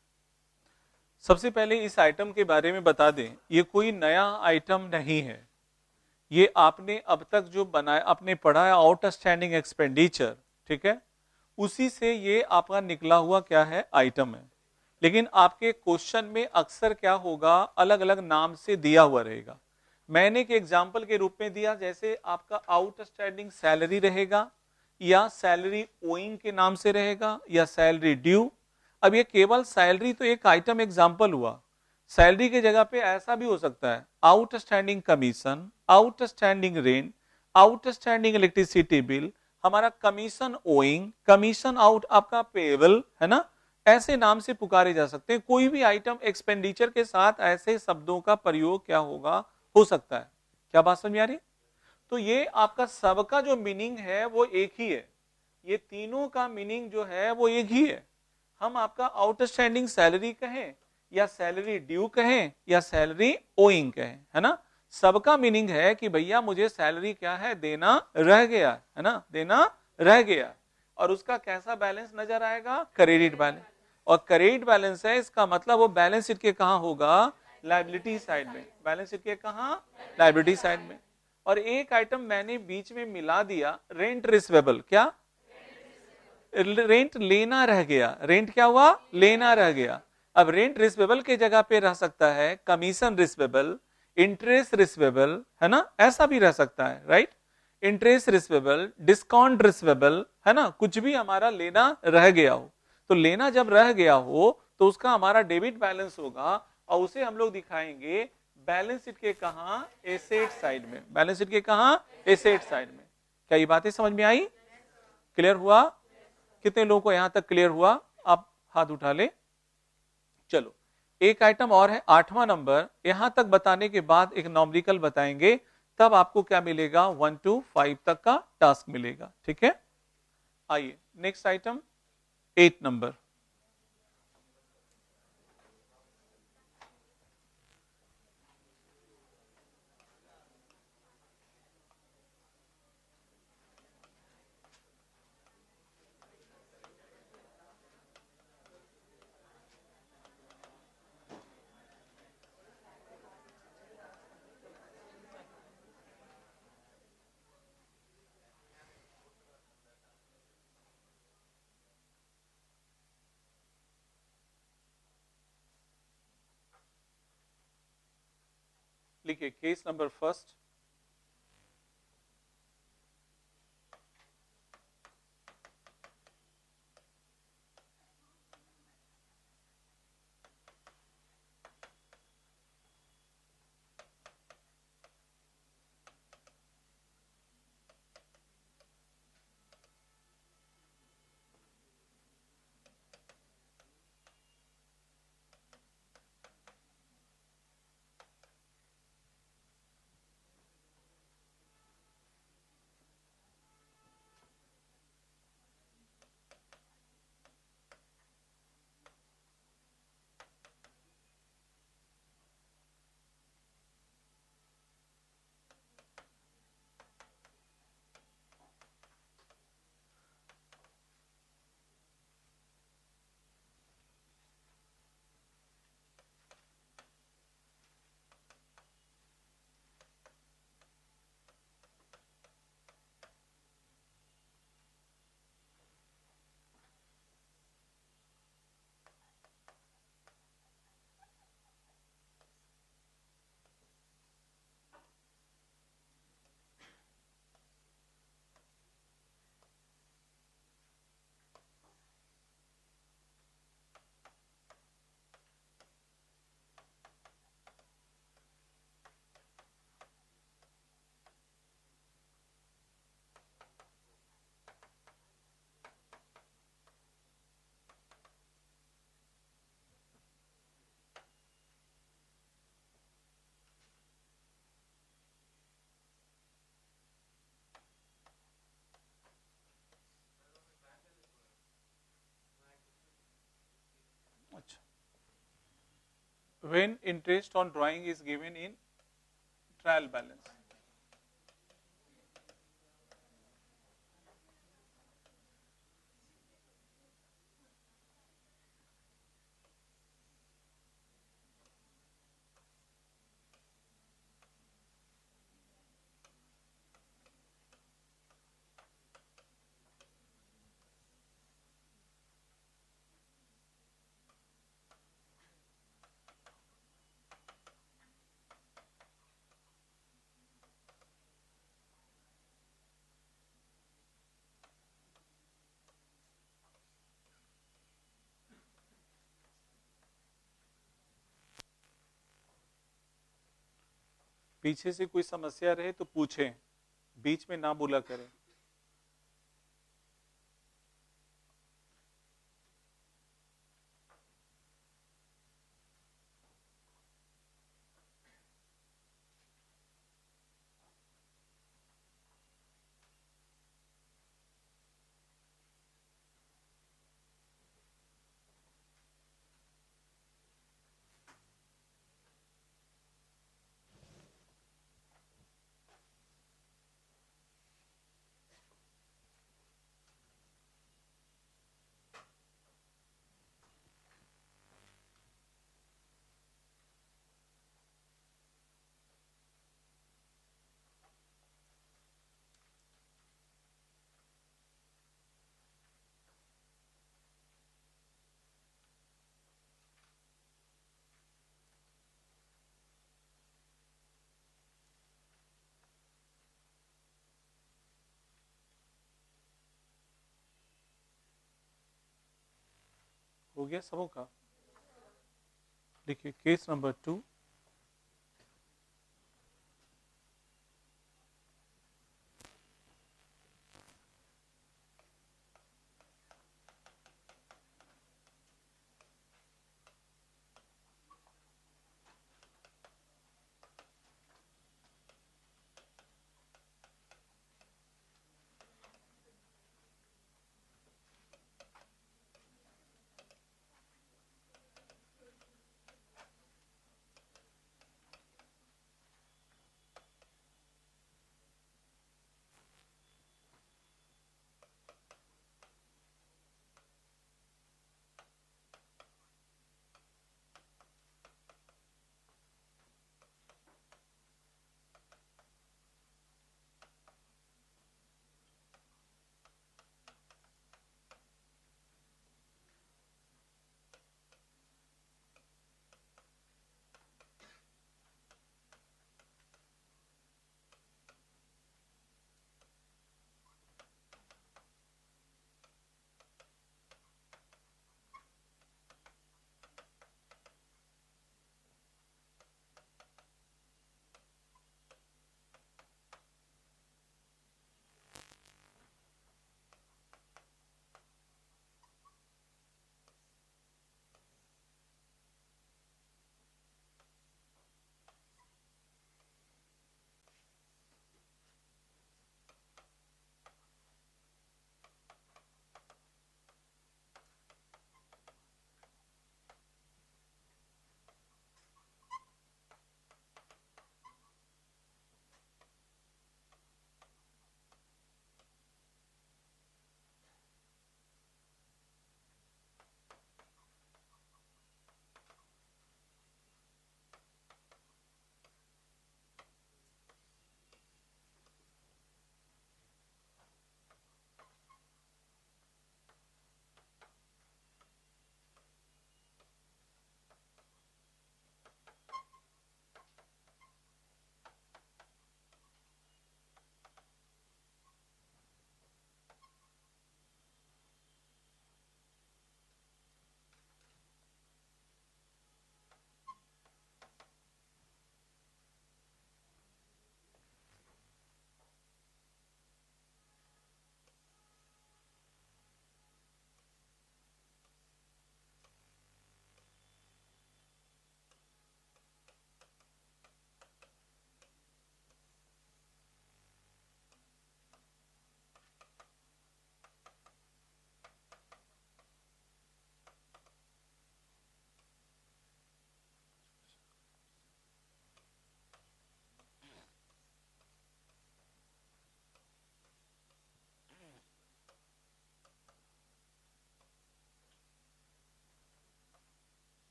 सबसे पहले इस आइटम के बारे में बता दें, ये कोई नया आइटम नहीं है। ये आपने अब तक जो बनाया, आपने पढ़ा है आउटस्टैंडिंग एक्सपेंडिचर, ठीक है, उसी से ये आपका निकला हुआ क्या है, आइटम है। लेकिन आपके क्वेश्चन में अक्सर क्या होगा, अलग अलग नाम से दिया हुआ रहेगा। मैंने एक एग्जांपल के रूप में दिया, जैसे आपका आउटस्टैंडिंग सैलरी रहेगा, या सैलरी ओइंग के नाम से रहेगा, या सैलरी ड्यू। अब ये केवल सैलरी तो एक आइटम एग्जांपल हुआ। सैलरी की जगह पे ऐसा भी हो सकता है, outstanding commission, outstanding rent, outstanding electricity bill, हमारा कमीशन ओइंग, कमीशन आउट आपका पेएबल, है ना। ऐसे नाम से पुकारे जा सकते हैं। कोई भी आइटम एक्सपेंडिचर के साथ ऐसे शब्दों का प्रयोग क्या होगा, हो सकता है। क्या बात समझ आ रही? तो ये आपका सबका जो मीनिंग है वो एक ही है। ये तीनों का मीनिंग जो है वो एक ही है। हम आपका आउटस्टैंडिंग सैलरी कहें, या सैलरी ड्यू कहें, या सैलरी ओइंग कहें, है ना, सबका मीनिंग है कि भैया मुझे सैलरी क्या है, देना रह गया है ना, देना रह गया। और उसका कैसा बैलेंस नजर आएगा, क्रेडिट बैलेंस। और क्रेडिट बैलेंस है, इसका मतलब वो बैलेंस शीट के कहां होगा, लायबिलिटी साइड में। बैलेंस शीट के कहां, लायबिलिटी साइड में। और एक आइटम मैंने बीच में मिला दिया, रेंट रिसीवेबल। क्या, रेंट लेना रह गया। रेंट क्या हुआ, लेना रह गया। अब रेंट रिसीवेबल के जगह पे रह सकता है कमीशन रिसीवेबल, इंटरेस्ट रिसीवेबल, है ना, ऐसा भी रह सकता है, right. Interest receivable, discount receivable, है ना, कुछ भी हमारा लेना रह गया हो। तो लेना जब रह गया हो तो उसका हमारा डेबिट बैलेंस होगा, और उसे हम लोग दिखाएंगे बैलेंस शीट के कहा, एसेट साइड में। बैलेंस शीट के कहा, एसेट साइड में। क्या ये बातें समझ में आई, क्लियर हुआ? कितने लोगों को यहां तक क्लियर हुआ? आप हाथ उठा ले। चलो एक आइटम और है, 8वां नंबर। यहां तक बताने के बाद एक नॉमरिकल बताएंगे, तब आपको क्या मिलेगा, 1 to 5 तक का टास्क मिलेगा, ठीक है। आइए नेक्स्ट आइटम, 8 नंबर। लिखिए केस नंबर फर्स्ट। अच्छा, when interest on drawing is given in trial balance। पीछे से कोई समस्या रहे तो पूछें, बीच में ना बोला करें। हो गया सबों का। देखिए केस नंबर 2,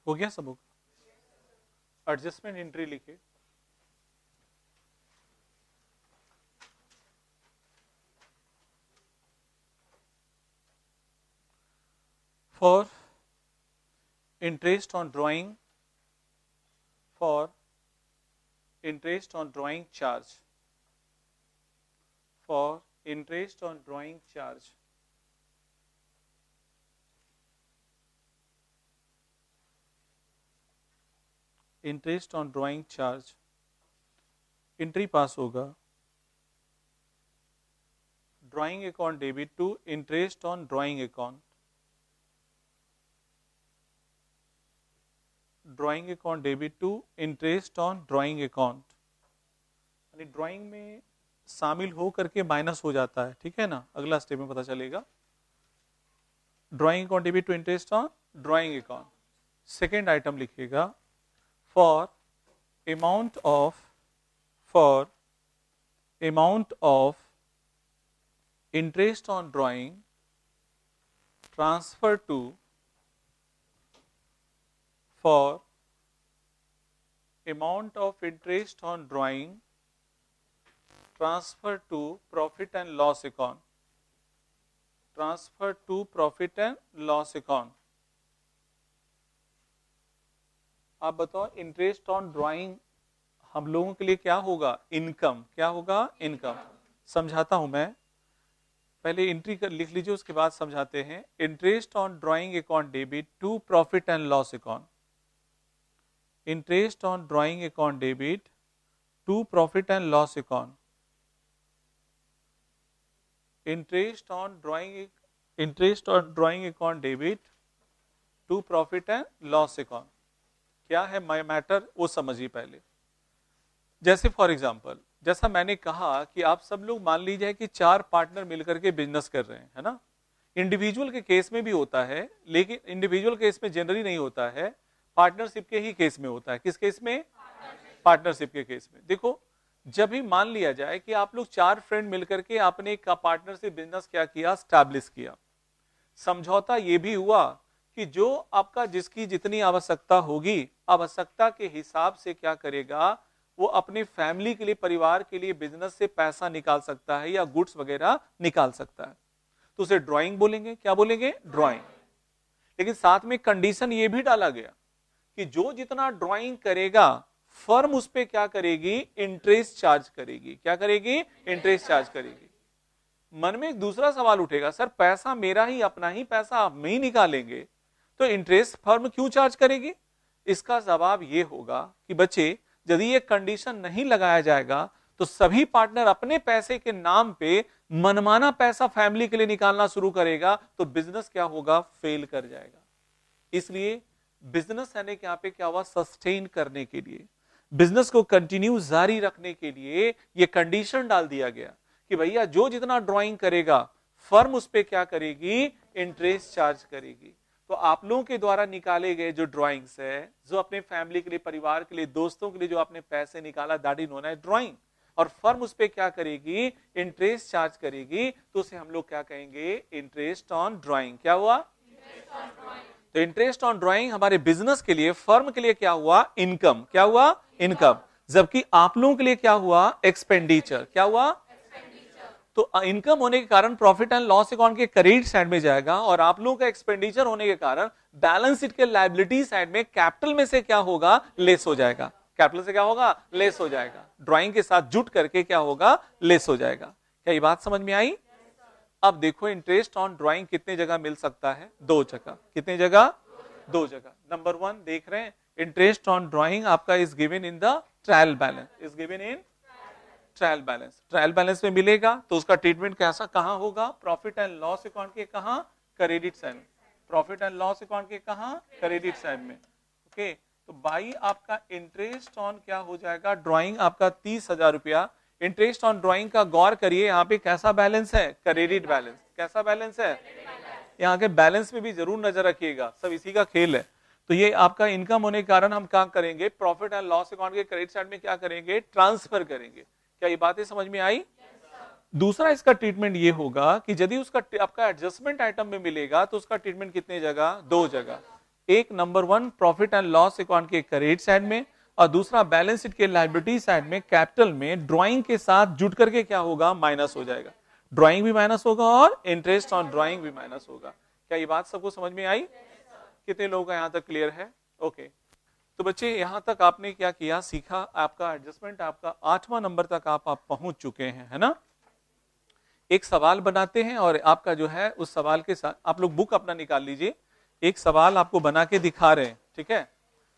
हो गया सब? होगा। एडजस्टमेंट एंट्री लिखे, for interest on drawing, for interest on drawing charge, for interest on drawing charge, interest on drawing charge, entry pass होगा, drawing account debit to interest on drawing account, drawing account debit to interest on drawing account, यानी drawing में शामिल हो करके minus हो जाता है, ठीक है ना, अगला स्टेप में पता चलेगा। Drawing account debit to interest on drawing account, second item लिखिएगा, for amount of, for amount of interest on drawing transfer to, for amount of interest on drawing transfer to profit and loss account, transfer to profit and loss account। आप बताओ interest on drawing हम लोगों के लिए क्या होगा? Income. क्या होगा? इनकम। समझाता हूं मैं, पहले एंट्री कर लिख लीजिए, उसके बाद समझाते हैं। Interest on drawing account debit to profit and loss account, interest on drawing account debit to profit and loss account, interest on drawing account debit to profit and loss account. क्या है matter वो समझिए पहले। जैसे for example, जैसा मैंने कहा कि आप सब लोग मान लीजिए कि 4 पार्टनर मिलकर के बिजनेस कर रहे हैं, है ना। इंडिविजुअल के केस में भी होता है, लेकिन इंडिविजुअल केस में जनरली नहीं होता है, पार्टनरशिप के ही केस में होता है। किस केस में? पार्टनरशिप के केस में। देखो, जब भी मान लिया जाए कि आप लोग 4 फ्रेंड मिलकर के आपने एक पार्टनरशिप बिजनेस क्या किया? स्टैब्लिश किया। समझौता ये भी हुआ कि जो आपका जिसकी जितनी आवश्यकता होगी, आवश्यकता के हिसाब से क्या करेगा, वो अपनी फैमिली के लिए, परिवार के लिए बिजनेस से पैसा निकाल सकता है या गुड्स वगैरह निकाल सकता है, तो उसे ड्राइंग बोलेंगे। क्या बोलेंगे? ड्राइंग। लेकिन साथ में कंडीशन ये भी डाला गया कि जो जितना ड्राइंग करेगा, फर्म उस पे क्या करेगी? इंटरेस्ट चार्ज करेगी। क्या करेगी? इंटरेस्ट चार्ज करेगी। मन में एक दूसरा सवाल उठेगा, सर पैसा मेरा ही, अपना ही पैसा आप में ही निकालेंगे, तो इंटरेस्ट फर्म क्यों चार्ज करेगी? इसका जवाब ये होगा कि बच्चे, यदि ये कंडीशन नहीं लगाया जाएगा तो सभी पार्टनर अपने पैसे के नाम पे मनमाना पैसा फैमिली के लिए निकालना शुरू करेगा, तो बिजनेस क्या होगा? फेल कर जाएगा। इसलिए बिजनेस यानी कि यहाँ पे क्या हुआ? सस्टेन करने के लिए, बिजनेस को कंटिन्यू जारी रखने के लिए ये कंडीशन डाल दिया गया कि भैया जो जितना ड्राइंग करेगा, फर्म उस पे क्या करेगी? इंटरेस्ट चार्ज करेगी। तो आप लोगों के द्वारा निकाले गए जो ड्राइंग्स है, जो अपने फैमिली के लिए, परिवार के लिए, दोस्तों के लिए जो आपने पैसे निकाला, that is known as drawing. और फर्म उस पे क्या करेगी? इंटरेस्ट चार्ज करेगी, तो उसे हम लोग क्या कहेंगे? Interest on drawing. क्या हुआ? तो इंटरेस्ट ऑन ड्राइंग हमारे बिजनेस के लिए, फर्म के लिए क्या हुआ? इनकम। क्या हुआ? इनकम। जबकि आप लोगों के लिए क्या हुआ? एक्सपेंडिचर। क्या हुआ? तो इनकम होने के कारण प्रॉफिट एंड लॉस अकाउंट के क्रेडिट साइड में जाएगा, और आप लोगों का एक्सपेंडिचर होने के कारण बैलेंस शीट के लायबिलिटी साइड में कैपिटल में से क्या होगा? लेस हो जाएगा। कैपिटल से क्या होगा? लेस हो जाएगा। ड्राइंग के साथ जुट करके क्या होगा? लेस हो जाएगा। क्या ये बात समझ में आई? अब देखो, इंटरेस्ट ऑन ड्राइंग कितने जगह मिल सकता है? 2 जगह। कितने जगह? 2 जगह। नंबर 1 देख रहे हैं, इंटरेस्ट ऑन ड्राइंग आपका is given in the trial balance, is given in trial balance. Trial balance में मिलेगा तो उसका ट्रीटमेंट कैसा, कहां होगा? प्रॉफिट एंड लॉस अकाउंट के कहां? क्रेडिट साइड में। प्रॉफिट एंड लॉस अकाउंट के कहां? क्रेडिट साइड में। ओके, तो बाई आपका इंटरेस्ट ऑन क्या हो जाएगा? ड्राइंग आपका 30,000 रुपया। इंटरेस्ट ऑन ड्राइंग का गौर करिए, यहाँ पे कैसा बैलेंस है? Credit balance. कैसा बैलेंस है? यहाँ के बैलेंस में भी जरूर नजर रखिएगा, सब इसी का खेल है। तो ये आपका इनकम होने के कारण हम क्या करेंगे? प्रॉफिट एंड लॉस अकाउंट के क्रेडिट साइड में क्या करेंगे? ट्रांसफर करेंगे। क्या ये बातें समझ में आई? दूसरा इसका ट्रीटमेंट ये होगा कि यदि उसका आपका एडजस्टमेंट आइटम में मिलेगा तो उसका ट्रीटमेंट कितने जगह? 2 जगह। एक number 1 profit and loss account के क्रेडिट साइड में, और दूसरा बैलेंस शीट के लायबिलिटी साइड में कैपिटल में ड्राइंग के साथ जुट करके क्या होगा, माइनस हो जाएगा। ड्राइंग भी माइनस होगा और इंटरेस्ट ऑन ड्राइंग भी माइनस होगा। क्या ये बात सबको समझ में आई? कितने लोगों का यहां तक क्लियर है? ओके तो बच्चे यहां तक आपने क्या किया, सीखा, आपका एडजस्टमेंट आपका 8वां नंबर तक आप पहुंच चुके हैं, है ना। एक सवाल बनाते हैं और आपका जो है उस सवाल के साथ आप लोग बुक अपना निकाल लीजिए, एक सवाल आपको बना के दिखा रहे हैं, ठीक है,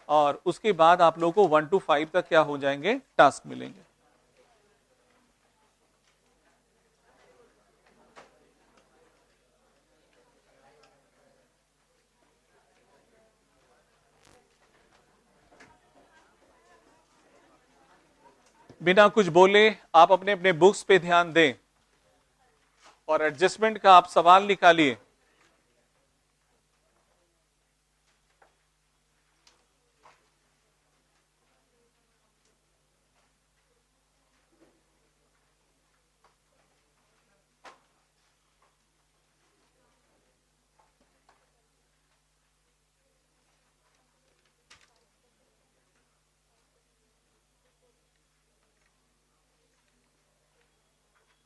और उसके बाद आप लोगों को 1 to 5 तक क्या हो जाएंगे, टास्क मिलेंगे। बिना कुछ बोले आप अपने अपने बुक्स पे ध्यान दें और एडजस्टमेंट का आप सवाल निकालिए।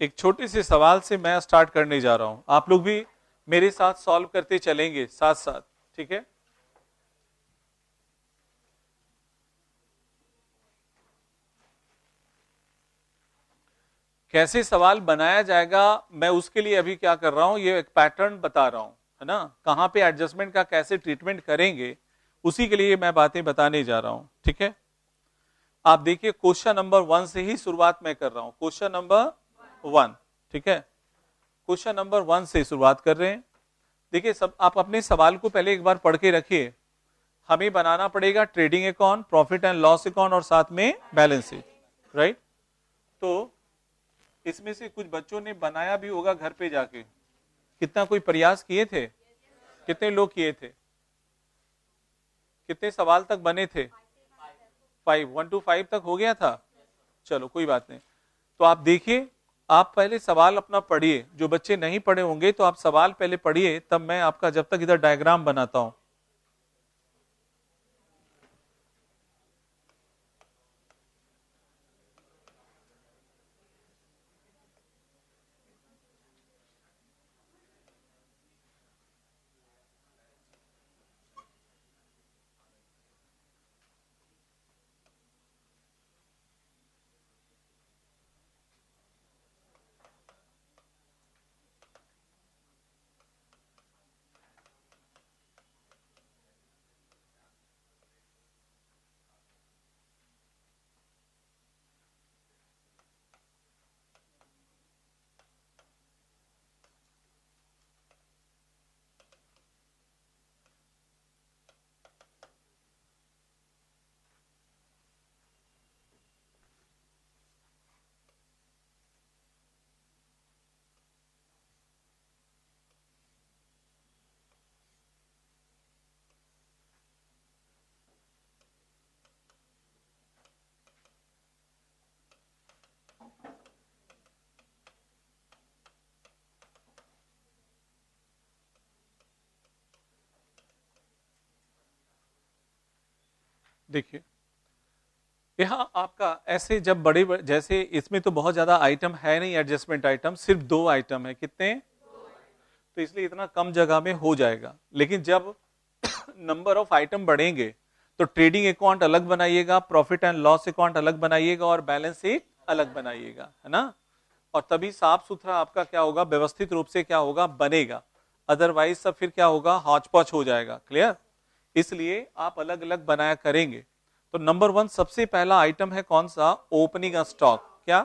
एक छोटे से सवाल से मैं स्टार्ट करने जा रहा हूं, आप लोग भी मेरे साथ सॉल्व करते चलेंगे साथ साथ, ठीक है। कैसे सवाल बनाया जाएगा मैं उसके लिए अभी क्या कर रहा हूं, ये एक पैटर्न बता रहा हूं, है ना, कहां पे एडजस्टमेंट का कैसे ट्रीटमेंट करेंगे उसी के लिए मैं बातें बताने जा रहा हूं, ठीक है। आप देखिए क्वेश्चन नंबर 1 से ही शुरुआत मैं कर रहा हूं, क्वेश्चन नंबर 1, ठीक है, क्वेश्चन नंबर 1 से शुरुआत कर रहे हैं। देखिए सब आप अपने सवाल को पहले एक बार पढ़ के रखिए। हमें बनाना पड़ेगा trading account, profit and loss account और साथ में बैलेंस शीट, राइट। तो इसमें से कुछ बच्चों ने बनाया भी होगा घर पे जाके, कितना कोई प्रयास किए थे, कितने लोग किए थे, कितने सवाल तक बने थे, 5, 1 to 5 तक हो गया था, चलो कोई बात नहीं। तो आप देखिए, आप पहले सवाल अपना पढ़िए, जो बच्चे नहीं पढ़े होंगे तो आप सवाल पहले पढ़िए, तब मैं आपका जब तक इधर डायग्राम बनाता हूं। देखिए यहाँ आपका ऐसे जब जैसे इसमें तो बहुत ज्यादा आइटम है नहीं, एडजस्टमेंट आइटम सिर्फ 2 आइटम है, कितने, तो इसलिए इतना कम जगह में हो जाएगा। लेकिन जब नंबर ऑफ आइटम बढ़ेंगे तो ट्रेडिंग अकाउंट अलग बनाइएगा, प्रॉफिट एंड लॉस अकाउंट अलग बनाइएगा और बैलेंस शीट अलग बनाइएगा, है ना, और तभी साफ सुथरा आपका क्या होगा, व्यवस्थित रूप से क्या होगा, बनेगा। अदरवाइज सब फिर क्या होगा, हौच पौच हो जाएगा, क्लियर। इसलिए आप अलग अलग बनाया करेंगे। तो नंबर 1 सबसे पहला आइटम है कौन सा, ओपनिंग स्टॉक। क्या,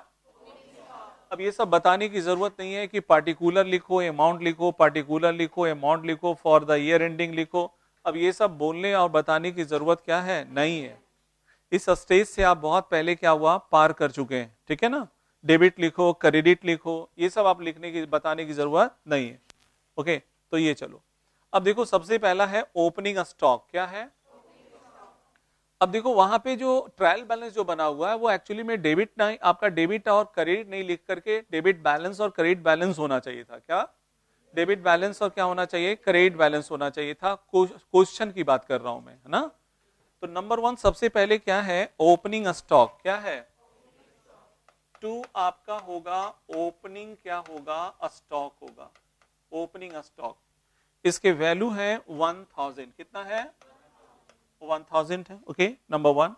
अब ये सब बताने की जरूरत नहीं है कि पार्टिकुलर लिखो, अमाउंट लिखो, पार्टिकुलर लिखो, अमाउंट लिखो, फॉर द ईयर एंडिंग लिखो। अब ये सब बोलने और बताने की जरूरत क्या है, नहीं है। इस स्टेज से आप बहुत पहले क्या हुआ, पार कर चुके हैं, ठीक है ना। डेबिट लिखो, क्रेडिट लिखो, ये सब आप लिखने की बताने की जरूरत नहीं है। ओके तो ये चलो, अब देखो सबसे पहला है ओपनिंग स्टॉक। क्या है, अब देखो वहां पे जो ट्रायल बैलेंस जो बना हुआ है वो एक्चुअली में डेबिट नहीं, आपका डेबिट और क्रेडिट नहीं लिख करके डेबिट बैलेंस और क्रेडिट बैलेंस होना चाहिए था। क्या, डेबिट बैलेंस और क्या होना चाहिए, क्रेडिट बैलेंस होना चाहिए था। क्वेश्चन की बात कर रहा हूं मैं, है ना। तो नंबर 1 सबसे पहले क्या है, ओपनिंग स्टॉक क्या है, 2 आपका होगा ओपनिंग क्या होगा, स्टॉक होगा, ओपनिंग स्टॉक। इसके वैल्यू है 1000, कितना है 1000 है, ओके नंबर 1।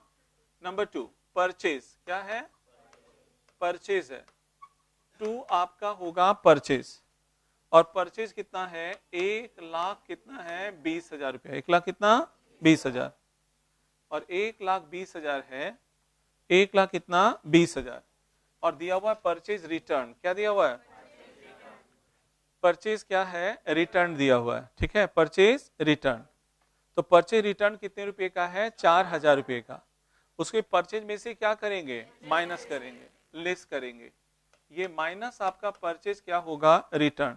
नंबर 2 परचेज क्या है, परचेज है, 2 आपका होगा परचेज, और परचेज कितना है 1,00,000 कितना है 20,000 रुपया, 1,00,000 कितना 20,000, और 1,20,000 है 1,00,000 कितना 20,000, और दिया हुआ है परचेज रिटर्न, क्या दिया हुआ है, परचेज क्या है रिटर्न दिया हुआ है, ठीक है, परचेज रिटर्न। तो परचेज रिटर्न कितने रुपए का है, 4,000 रुपए का। उसके परचेज में से क्या करेंगे, माइनस करेंगे, लेस करेंगे, ये माइनस आपका परचेज क्या होगा रिटर्न,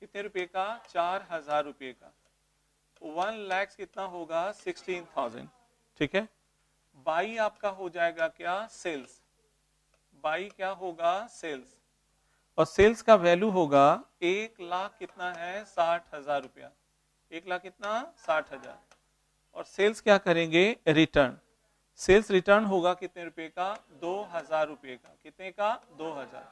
कितने रुपए का 4,000 रुपए का, 1,00,000 कितना होगा 16,000, ठीक है। बाई आपका हो जाएगा क्या सेल्स, बाई क्या होगा सेल्स, और सेल्स का वैल्यू होगा 1,00,000 कितना है 60,000 रुपया, 1,00,000 कितना 60,000, और सेल्स क्या करेंगे रिटर्न, सेल्स रिटर्न होगा कितने रुपए का 2,000 रुपए का, कितने का 2,000,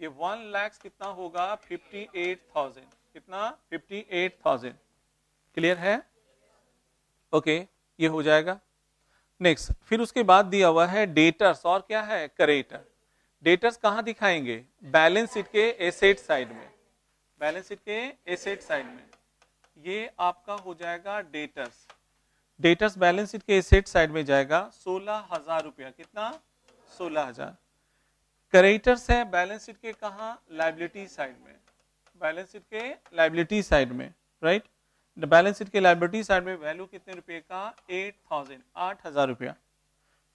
ये 1,00,000 कितना होगा 58,000, कितना 58,000, क्लियर है, ओके ये हो जाएगा। नेक्स्ट फिर उसके बाद दिया हुआ है डेटर्स और क्या है क्रेडिटर। डेटर्स कहां दिखाएंगे, बैलेंस शीट के एसेट साइड में, बैलेंस शीट के एसेट साइड में, ये आपका हो जाएगा डेटर्स, डेटर्स बैलेंस शीट के एसेट साइड में जाएगा 16,000 रुपया, कितना 16,000। क्रेडिटर्स है बैलेंस शीट के कहा लायबिलिटी साइड में, बैलेंस शीट के लायबिलिटी साइड में, राइट, बैलेंस शीट के लायबिलिटी साइड में वैल्यू कितने रुपए का 8,000, 8,000 रुपया।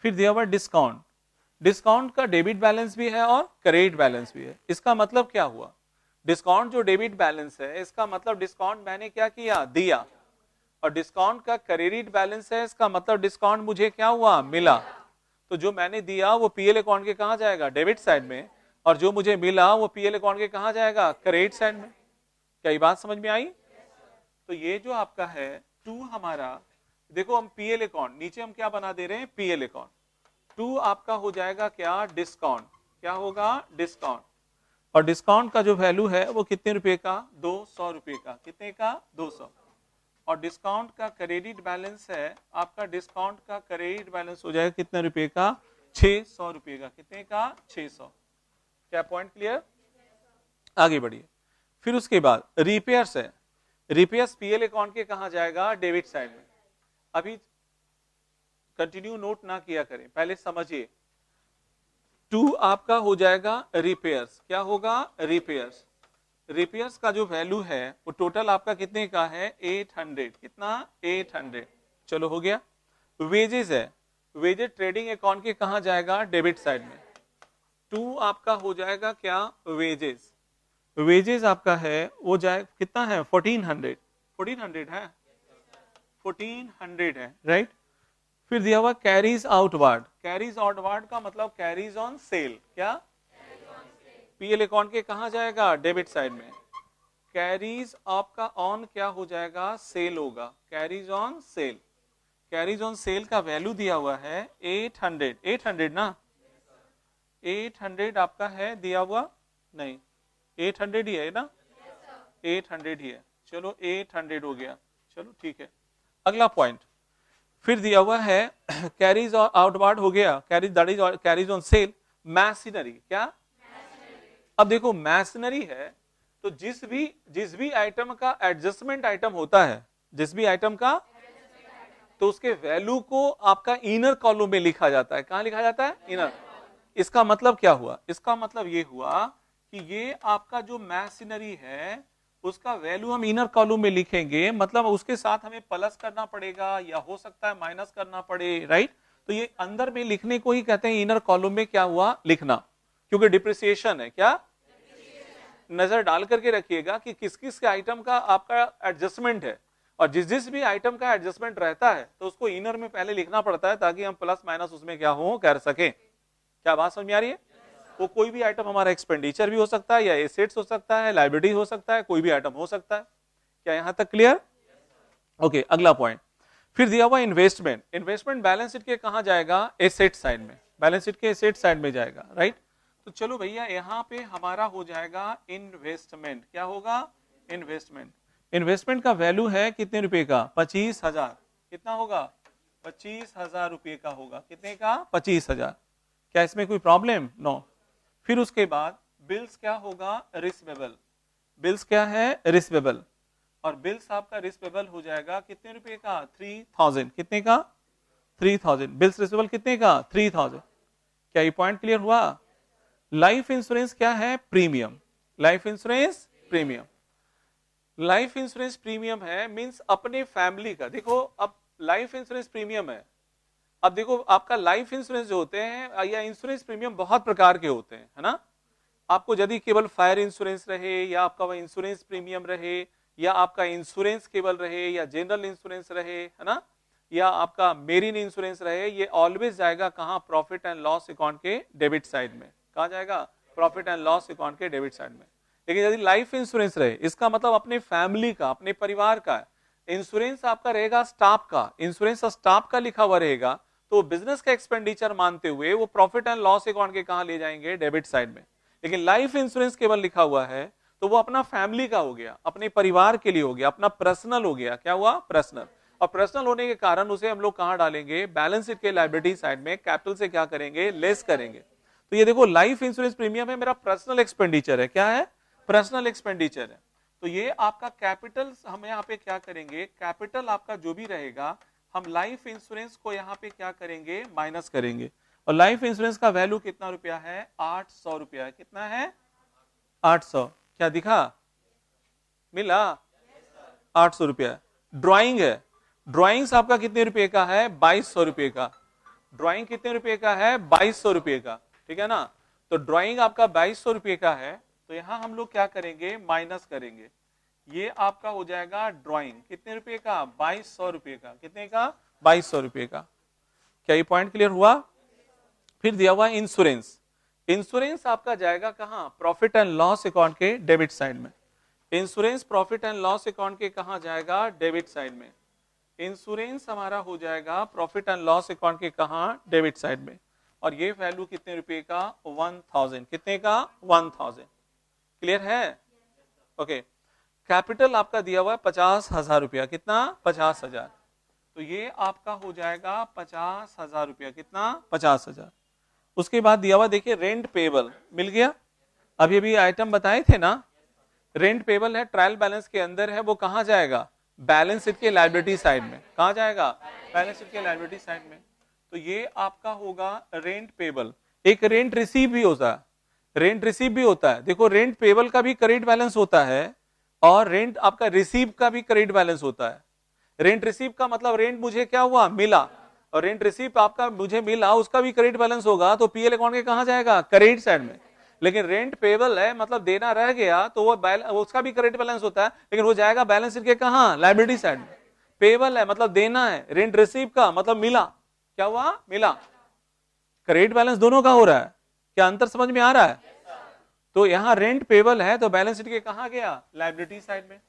फिर दिया हुआ डिस्काउंट, डिस्काउंट का डेबिट बैलेंस भी है और क्रेडिट बैलेंस भी है। इसका मतलब क्या हुआ, डिस्काउंट जो डेबिट बैलेंस है इसका मतलब डिस्काउंट मैंने क्या किया दिया, और डिस्काउंट का क्रेडिट बैलेंस है इसका मतलब डिस्काउंट मुझे क्या हुआ मिला। तो जो मैंने दिया वो पीएल अकाउंट के कहां जाएगा डेबिट साइड में, और जो मुझे मिला वो पीएल अकाउंट के कहां जाएगा क्रेडिट साइड में। क्या ये बात समझ में आई। तो ये जो आपका है 2 हमारा, देखो हम पीएल अकाउंट नीचे हम क्या बना दे रहे हैं पीएल अकाउंट, 2 आपका हो जाएगा क्या डिस्काउंट, क्या होगा डिस्काउंट, और डिस्काउंट का जो वैल्यू है वो कितने रुपए का 200 रुपए का, कितने का 200, और डिस्काउंट का क्रेडिट बैलेंस है आपका, डिस्काउंट का क्रेडिट बैलेंस हो जाएगा कितने रुपए का 600 रुपए का, कितने का 600। क्या पॉइंट क्लियर, आगे बढ़िए। फिर उसके बाद रिपेयर्स है, रिपेयर्स पीएल अकाउंट के कहां जाएगा डेबिट साइड में। अभी कंटिन्यू नोट ना किया करें, पहले समझिए। 2 आपका हो जाएगा रिपेयर्स, क्या होगा रिपेयर्स, रिपेयर्स का जो वैल्यू है वो टोटल आपका कितने का है 800, कितना 800, चलो हो गया। वेजेस है, वेजेस ट्रेडिंग अकाउंट के कहां जाएगा डेबिट साइड में, 2 आपका हो जाएगा क्या वेजेस, वेजेस आपका है वो जाए कितना है 1400, 1400 है 1400 है, राइट। फिर दिया हुआ कैरीज आउटवार्ड, कैरीज आउटवार्ड का मतलब कैरीज ऑन सेल, क्या पीएल अकाउंट के कहां जाएगा डेबिट साइड में, कैरीज आपका ऑन क्या हो जाएगा सेल होगा, carries on cell, carries on cell का वैल्यू दिया हुआ है 800, 800 ना 800 आपका है दिया हुआ, नहीं 800 ही है ना, 800 ही है, चलो 800 हो गया, चलो ठीक है। अगला पॉइंट फिर दिया हुआ है कैरीज आउटवार्ड हो गया, carriage that is carriage on sale, machinery, क्या अब देखो मैशनरी है तो जिस भी आइटम का एडजस्टमेंट आइटम होता है, जिस भी आइटम का, तो उसके वैल्यू को आपका इनर कॉलम में लिखा जाता है, कहां लिखा जाता है इनर। इसका मतलब क्या हुआ, इसका मतलब ये हुआ कि ये आपका जो मैशनरी है उसका वैल्यू हम इनर कॉलम में लिखेंगे, मतलब उसके साथ हमें प्लस करना पड़ेगा या हो सकता है माइनस करना पड़े, राइट। तो ये अंदर में लिखने को ही कहते हैं इनर कॉलम में क्या हुआ लिखना, क्योंकि डिप्रिसिएशन है, क्या नजर डाल करके रखिएगा कि किस किस के आइटम का आपका एडजस्टमेंट है, और जिस भी आइटम का एडजस्टमेंट रहता है तो उसको इनर में पहले लिखना पड़ता है ताकि हम प्लस माइनस उसमें क्या हो कर सके। क्या बात समझ में आ रही है, वो कोई भी आइटम हमारा एक्सपेंडिचर भी हो सकता है, या एसेट्स हो सकता है, लायबिलिटी हो सकता है, कोई भी आइटम हो सकता है। क्या यहां तक क्लियर? ओके, अगला पॉइंट। फिर दिया हुआ इन्वेस्टमेंट। इन्वेस्टमेंट बैलेंस शीट के कहां जाएगा? एसेट साइड में, बैलेंस शीट के एसेट साइड में जाएगा, राइट। तो चलो भैया यहां पे हमारा हो जाएगा इन्वेस्टमेंट। क्या होगा? इन्वेस्टमेंट। इन्वेस्टमेंट का वैल्यू है कितने रुपए का? 25,000। कितना होगा? 25,000 रुपए का होगा। कितने का? 25,000। क्या इसमें कोई प्रॉब्लम? नो। फिर उसके बाद बिल्स क्या होगा? रिसीवेबल। बिल्स क्या है? रिसीवेबल। और बिल्स आपका रिसीवेबल हो जाएगा कितने रुपए का? 3,000। कितने का? 3,000। बिल्स रिसीवेबल कितने का? 3,000। क्या ये पॉइंट क्लियर हुआ? लाइफ इंश्योरेंस क्या है? Premium. Life insurance premium. Life insurance premium है मींस अपने फैमिली का। देखो अब लाइफ इंश्योरेंस प्रीमियम है। अब देखो आपका लाइफ इंश्योरेंस जो होते हैं या इंश्योरेंस प्रीमियम बहुत प्रकार के होते हैं, है ना। आपको यदि केवल फायर इंश्योरेंस रहे, या आपका वह इंश्योरेंस प्रीमियम रहे, या आपका इंश्योरेंस केवल रहे, या जनरल इंश्योरेंस रहे, है ना, या आपका मेरीन इंश्योरेंस रहे, ये ऑलवेज जाएगा कहां? प्रॉफिट एंड लॉस अकाउंट के डेबिट साइड में। कहा जाएगा? प्रॉफिट एंड लॉस अकाउंट के डेबिट साइड में। लेकिन यदि लाइफ इंश्योरेंस रहे, इसका मतलब अपने फैमिली का, अपने परिवार का। इंश्योरेंस आपका रहेगा स्टाफ का, इंश्योरेंस स्टाफ का लिखा हुआ रहेगा, तो बिजनेस का एक्सपेंडिचर मानते हुए वो प्रॉफिट एंड लॉस अकाउंट के कहां ले जाएंगे? डेबिट साइड में। लेकिन लाइफ इंश्योरेंस केवल लिखा हुआ है तो वो अपना फैमिली का हो गया, अपने परिवार के लिए हो गया, अपना पर्सनल हो गया। क्या हुआ? पर्सनल। और पर्सनल होने के कारण उसे हम लोग कहां डालेंगे? बैलेंस शीट के लायबिलिटी साइड में। कैपिटल से क्या करेंगे? लेस करेंगे। तो ये देखो लाइफ इंश्योरेंस प्रीमियम है, मेरा पर्सनल एक्सपेंडिचर है। क्या है? पर्सनल एक्सपेंडिचर है। तो ये आपका कैपिटल हम यहाँ पे क्या करेंगे? कैपिटल आपका जो भी रहेगा हम लाइफ इंश्योरेंस को यहाँ पे क्या करेंगे? माइनस करेंगे। और लाइफ इंश्योरेंस का वैल्यू कितना रुपया है? 800 रुपया है। कितना है? 800। क्या दिखा? मिला? 800 रुपया। ड्राइंग है, ड्राइंग्स आपका कितने रुपए का है? 2200 रुपए का। ड्राइंग कितने रुपए का है? 2200 रुपए का। ठीक है ना। तो ड्राइंग आपका 2200 रुपए का है, तो यहां हम लोग क्या करेंगे? माइनस करेंगे। ये आपका हो जाएगा ड्राइंग कितने रुपए का? 2200 रुपए का। कितने का? 2200 रुपए का। क्या ये पॉइंट क्लियर हुआ? फिर दिया हुआ इंश्योरेंस। इंश्योरेंस आपका जाएगा कहां? प्रॉफिट एंड लॉस अकाउंट के डेबिट साइड में। Insurance profit and loss account के कहां जाएगा? डेबिट साइड में। इंश्योरेंस हमारा हो जाएगा प्रॉफिट एंड लॉस अकाउंट के कहां? डेबिट साइड में। और ये वैल्यू कितने रुपए का? 1000। कितने का? 1000। क्लियर है? ओके। कैपिटल आपका दिया हुआ है 50,000 रुपया। कितना? 50,000। तो ये आपका हो जाएगा 50,000 रुपया। कितना? 50,000। उसके बाद दिया हुआ देखिए रेंट पेबल। मिल गया? अभी अभी आइटम बताए थे ना, रेंट पेबल है, ट्रायल बैलेंस के अंदर है, वो कहां जाएगा? बैलेंस शीट के लायबिलिटी साइड में। कहां जाएगा? बैलेंस शीट के लायबिलिटी साइड में। तो ये आपका होगा रेंट पेबल। एक रेंट रिसीव भी होता है, रेंट रिसीव भी होता है। देखो रेंट पेबल का भी क्रेडिट बैलेंस होता है, और रेंट आपका रिसीव का भी क्रेडिट बैलेंस होता है। रेंट रिसीव का मतलब रेंट मुझे क्या हुआ? मिला। और रेंट रिसीव आपका मुझे मिला, उसका भी क्रेडिट बैलेंस होगा, तो पीएल अकाउंट के कहां जाएगा? क्रेडिट साइड में। लेकिन रेंट पेबल है मतलब देना रह गया, तो वो उसका भी क्रेडिट बैलेंस होता है, लेकिन वो जाएगा बैलेंस शीट के कहां? लायबिलिटी साइड में। पेबल है मतलब देना है, रेंट रिसीव का मतलब मिला। क्या हुआ? मिला। क्रेडिट बैलेंस दोनों का हो रहा है। क्या अंतर समझ में आ रहा है? तो यहां रेंट पेबल है तो बैलेंस शीट के कहां गया? लायबिलिटी साइड में।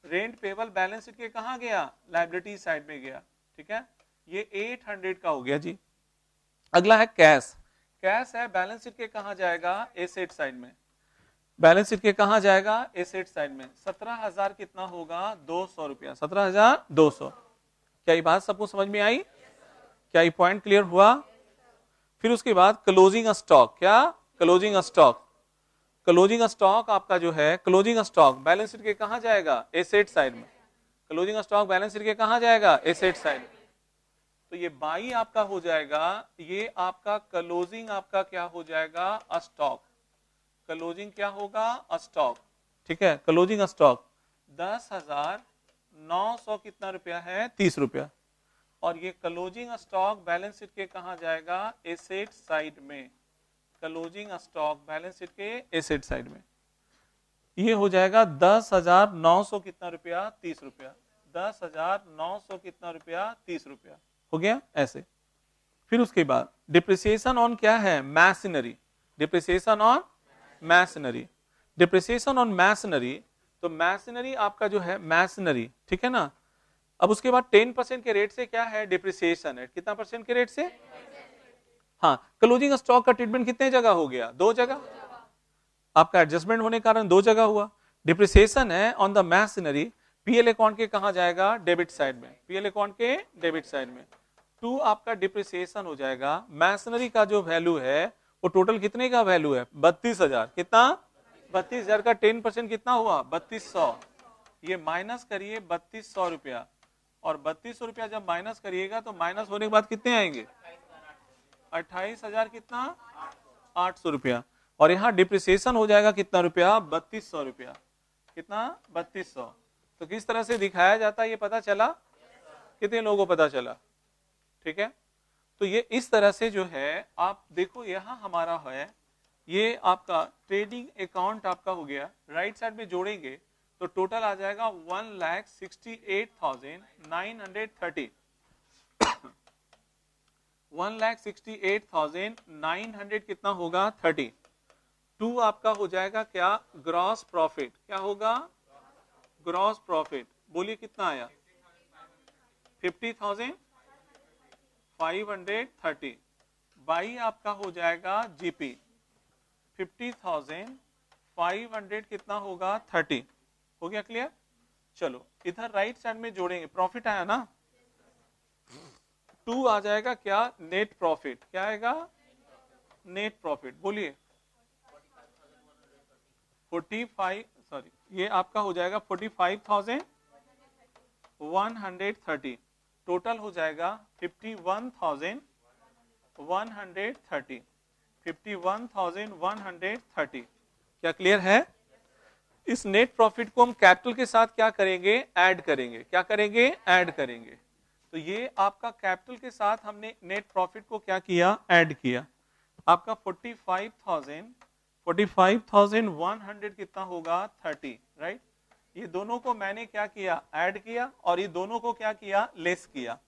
रेंट पेबल बैलेंस शीट के कहां गया? लायबिलिटी साइड में गया। ठीक है, ये 800 का हो गया जी। अगला है कैश। कैश है बैलेंस शीट के कहां जाएगा? एसेट साइड में। बैलेंस शीट के कहां जाएगा? एसेट साइड में। 17,000 कितना होगा? 200 रुपया। 17,200। क्या ये बात सबको समझ में आई? क्या ये पॉइंट क्लियर हुआ? फिर उसके बाद क्लोजिंग स्टॉक। क्या? Closing stock. क्लोजिंग स्टॉक आपका जो है, क्लोजिंग स्टॉक बैलेंस शीट के कहां जाएगा? एसेट साइड में। क्लोजिंग स्टॉक बैलेंस शीट के कहां जाएगा? Asset side. तो ये बाई आपका हो जाएगा, ये आपका क्लोजिंग आपका क्या हो जाएगा? स्टॉक। क्लोजिंग क्या होगा? स्टॉक। ठीक है, क्लोजिंग स्टॉक 10,900 कितना रुपया है? 30 रुपया। और ये क्लोजिंग स्टॉक बैलेंस शीट के कहां जाएगा? एसेट साइड में। क्लोजिंग स्टॉक बैलेंस शीट के एसेट साइड में। ये हो जाएगा 10,900 कितना रुपया? 30 रुपया। 10,900 कितना रुपया? 30 रुपया। हो गया ऐसे। फिर उसके बाद डिप्रिसिएशन ऑन क्या है? Machinery. Depreciation on masonry, depreciation on masonry, तो मैसनरी आपका जो है मैसनरी, ठीक है ना। अब उसके बाद 10% के रेट से क्या है डिप्रिसिएशन है, कितना परसेंट के रेट से, हाँ क्लोजिंग स्टॉक का ट्रीटमेंट कितने जगह हो गया, 2 जगह, आपका एडजस्टमेंट होने के कारण 2 जगह हुआ। डिप्रिसिएशन है on the masonry, PL account के कहां जाएगा, डेबिट साइड में, पीएल अकाउंट के डेबिट साइड में। 2 आपका डिप्रिसिएशन हो जाएगा, मैसनरी का जो वैल्यू है वो टोटल कितने का वैल्यू है 32,000, कितना 32,000 का 10% कितना हुआ 3200, ये माइनस करिए 3200 रुपया, और 3200 रुपया जब माइनस करिएगा तो माइनस होने के बाद कितने आएंगे 28,000 कितना 800 रुपया, और यहाँ डिप्रिसिएशन हो जाएगा कितना रुपया 3200 रुपया, कितना 3200। तो किस तरह से दिखाया जाता है ये पता चला, कितने लोगों को पता चला, ठीक है। तो ये इस तरह से जो है आप देखो यहाँ हमारा है, ये आपका ट्रेडिंग अकाउंट आपका हो गया, राइट साइड में जोड़ेंगे तो टोटल आ जाएगा 1,68,930, 1,68,900 कितना होगा 30। 2 आपका हो जाएगा क्या ग्रॉस प्रॉफिट, क्या होगा ग्रॉस प्रॉफिट, बोलिए कितना आया 50,530, बाई आपका हो जाएगा जीपी 50,500 कितना होगा 30, हो गया क्लियर। चलो इधर राइट साइड में जोड़ेंगे, प्रॉफिट आया ना, 2 आ जाएगा क्या नेट प्रॉफिट, क्या आएगा नेट प्रॉफिट, बोलिए 45, सॉरी ये आपका हो जाएगा 45,130, टोटल हो जाएगा 51,130, 51,130, क्या क्लियर है। इस नेट प्रॉफिट को हम कैपिटल के साथ क्या करेंगे ऐड करेंगे, क्या करेंगे ऐड करेंगे, तो ये आपका कैपिटल के साथ हमने नेट प्रॉफिट को क्या किया ऐड किया, आपका 45,100 कितना होगा 30, राइट। ये दोनों को मैंने क्या किया ऐड किया, और ये दोनों को क्या किया लेस किया,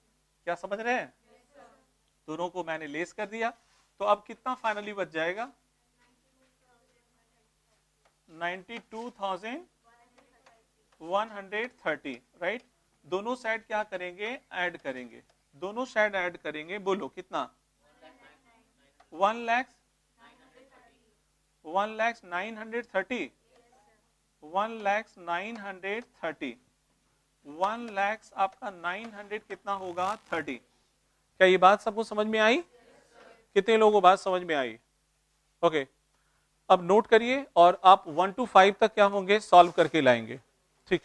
क्या समझ रहे हैं, दोनों को मैंने लेस कर दिया, तो अब कितना फाइनली बच जाएगा 92,130, राइट। दोनों साइड क्या करेंगे ऐड करेंगे, दोनों साइड ऐड करेंगे, बोलो कितना 1,930, 1,930, 1,00,000 आपका 900 कितना होगा 30। क्या ये बात सबको समझ में आई, कितने लोगों को बात समझ में आई, ओके। अब नोट करिए और आप 1 to 5 तक क्या होंगे सॉल्व करके लाएंगे, ठीक।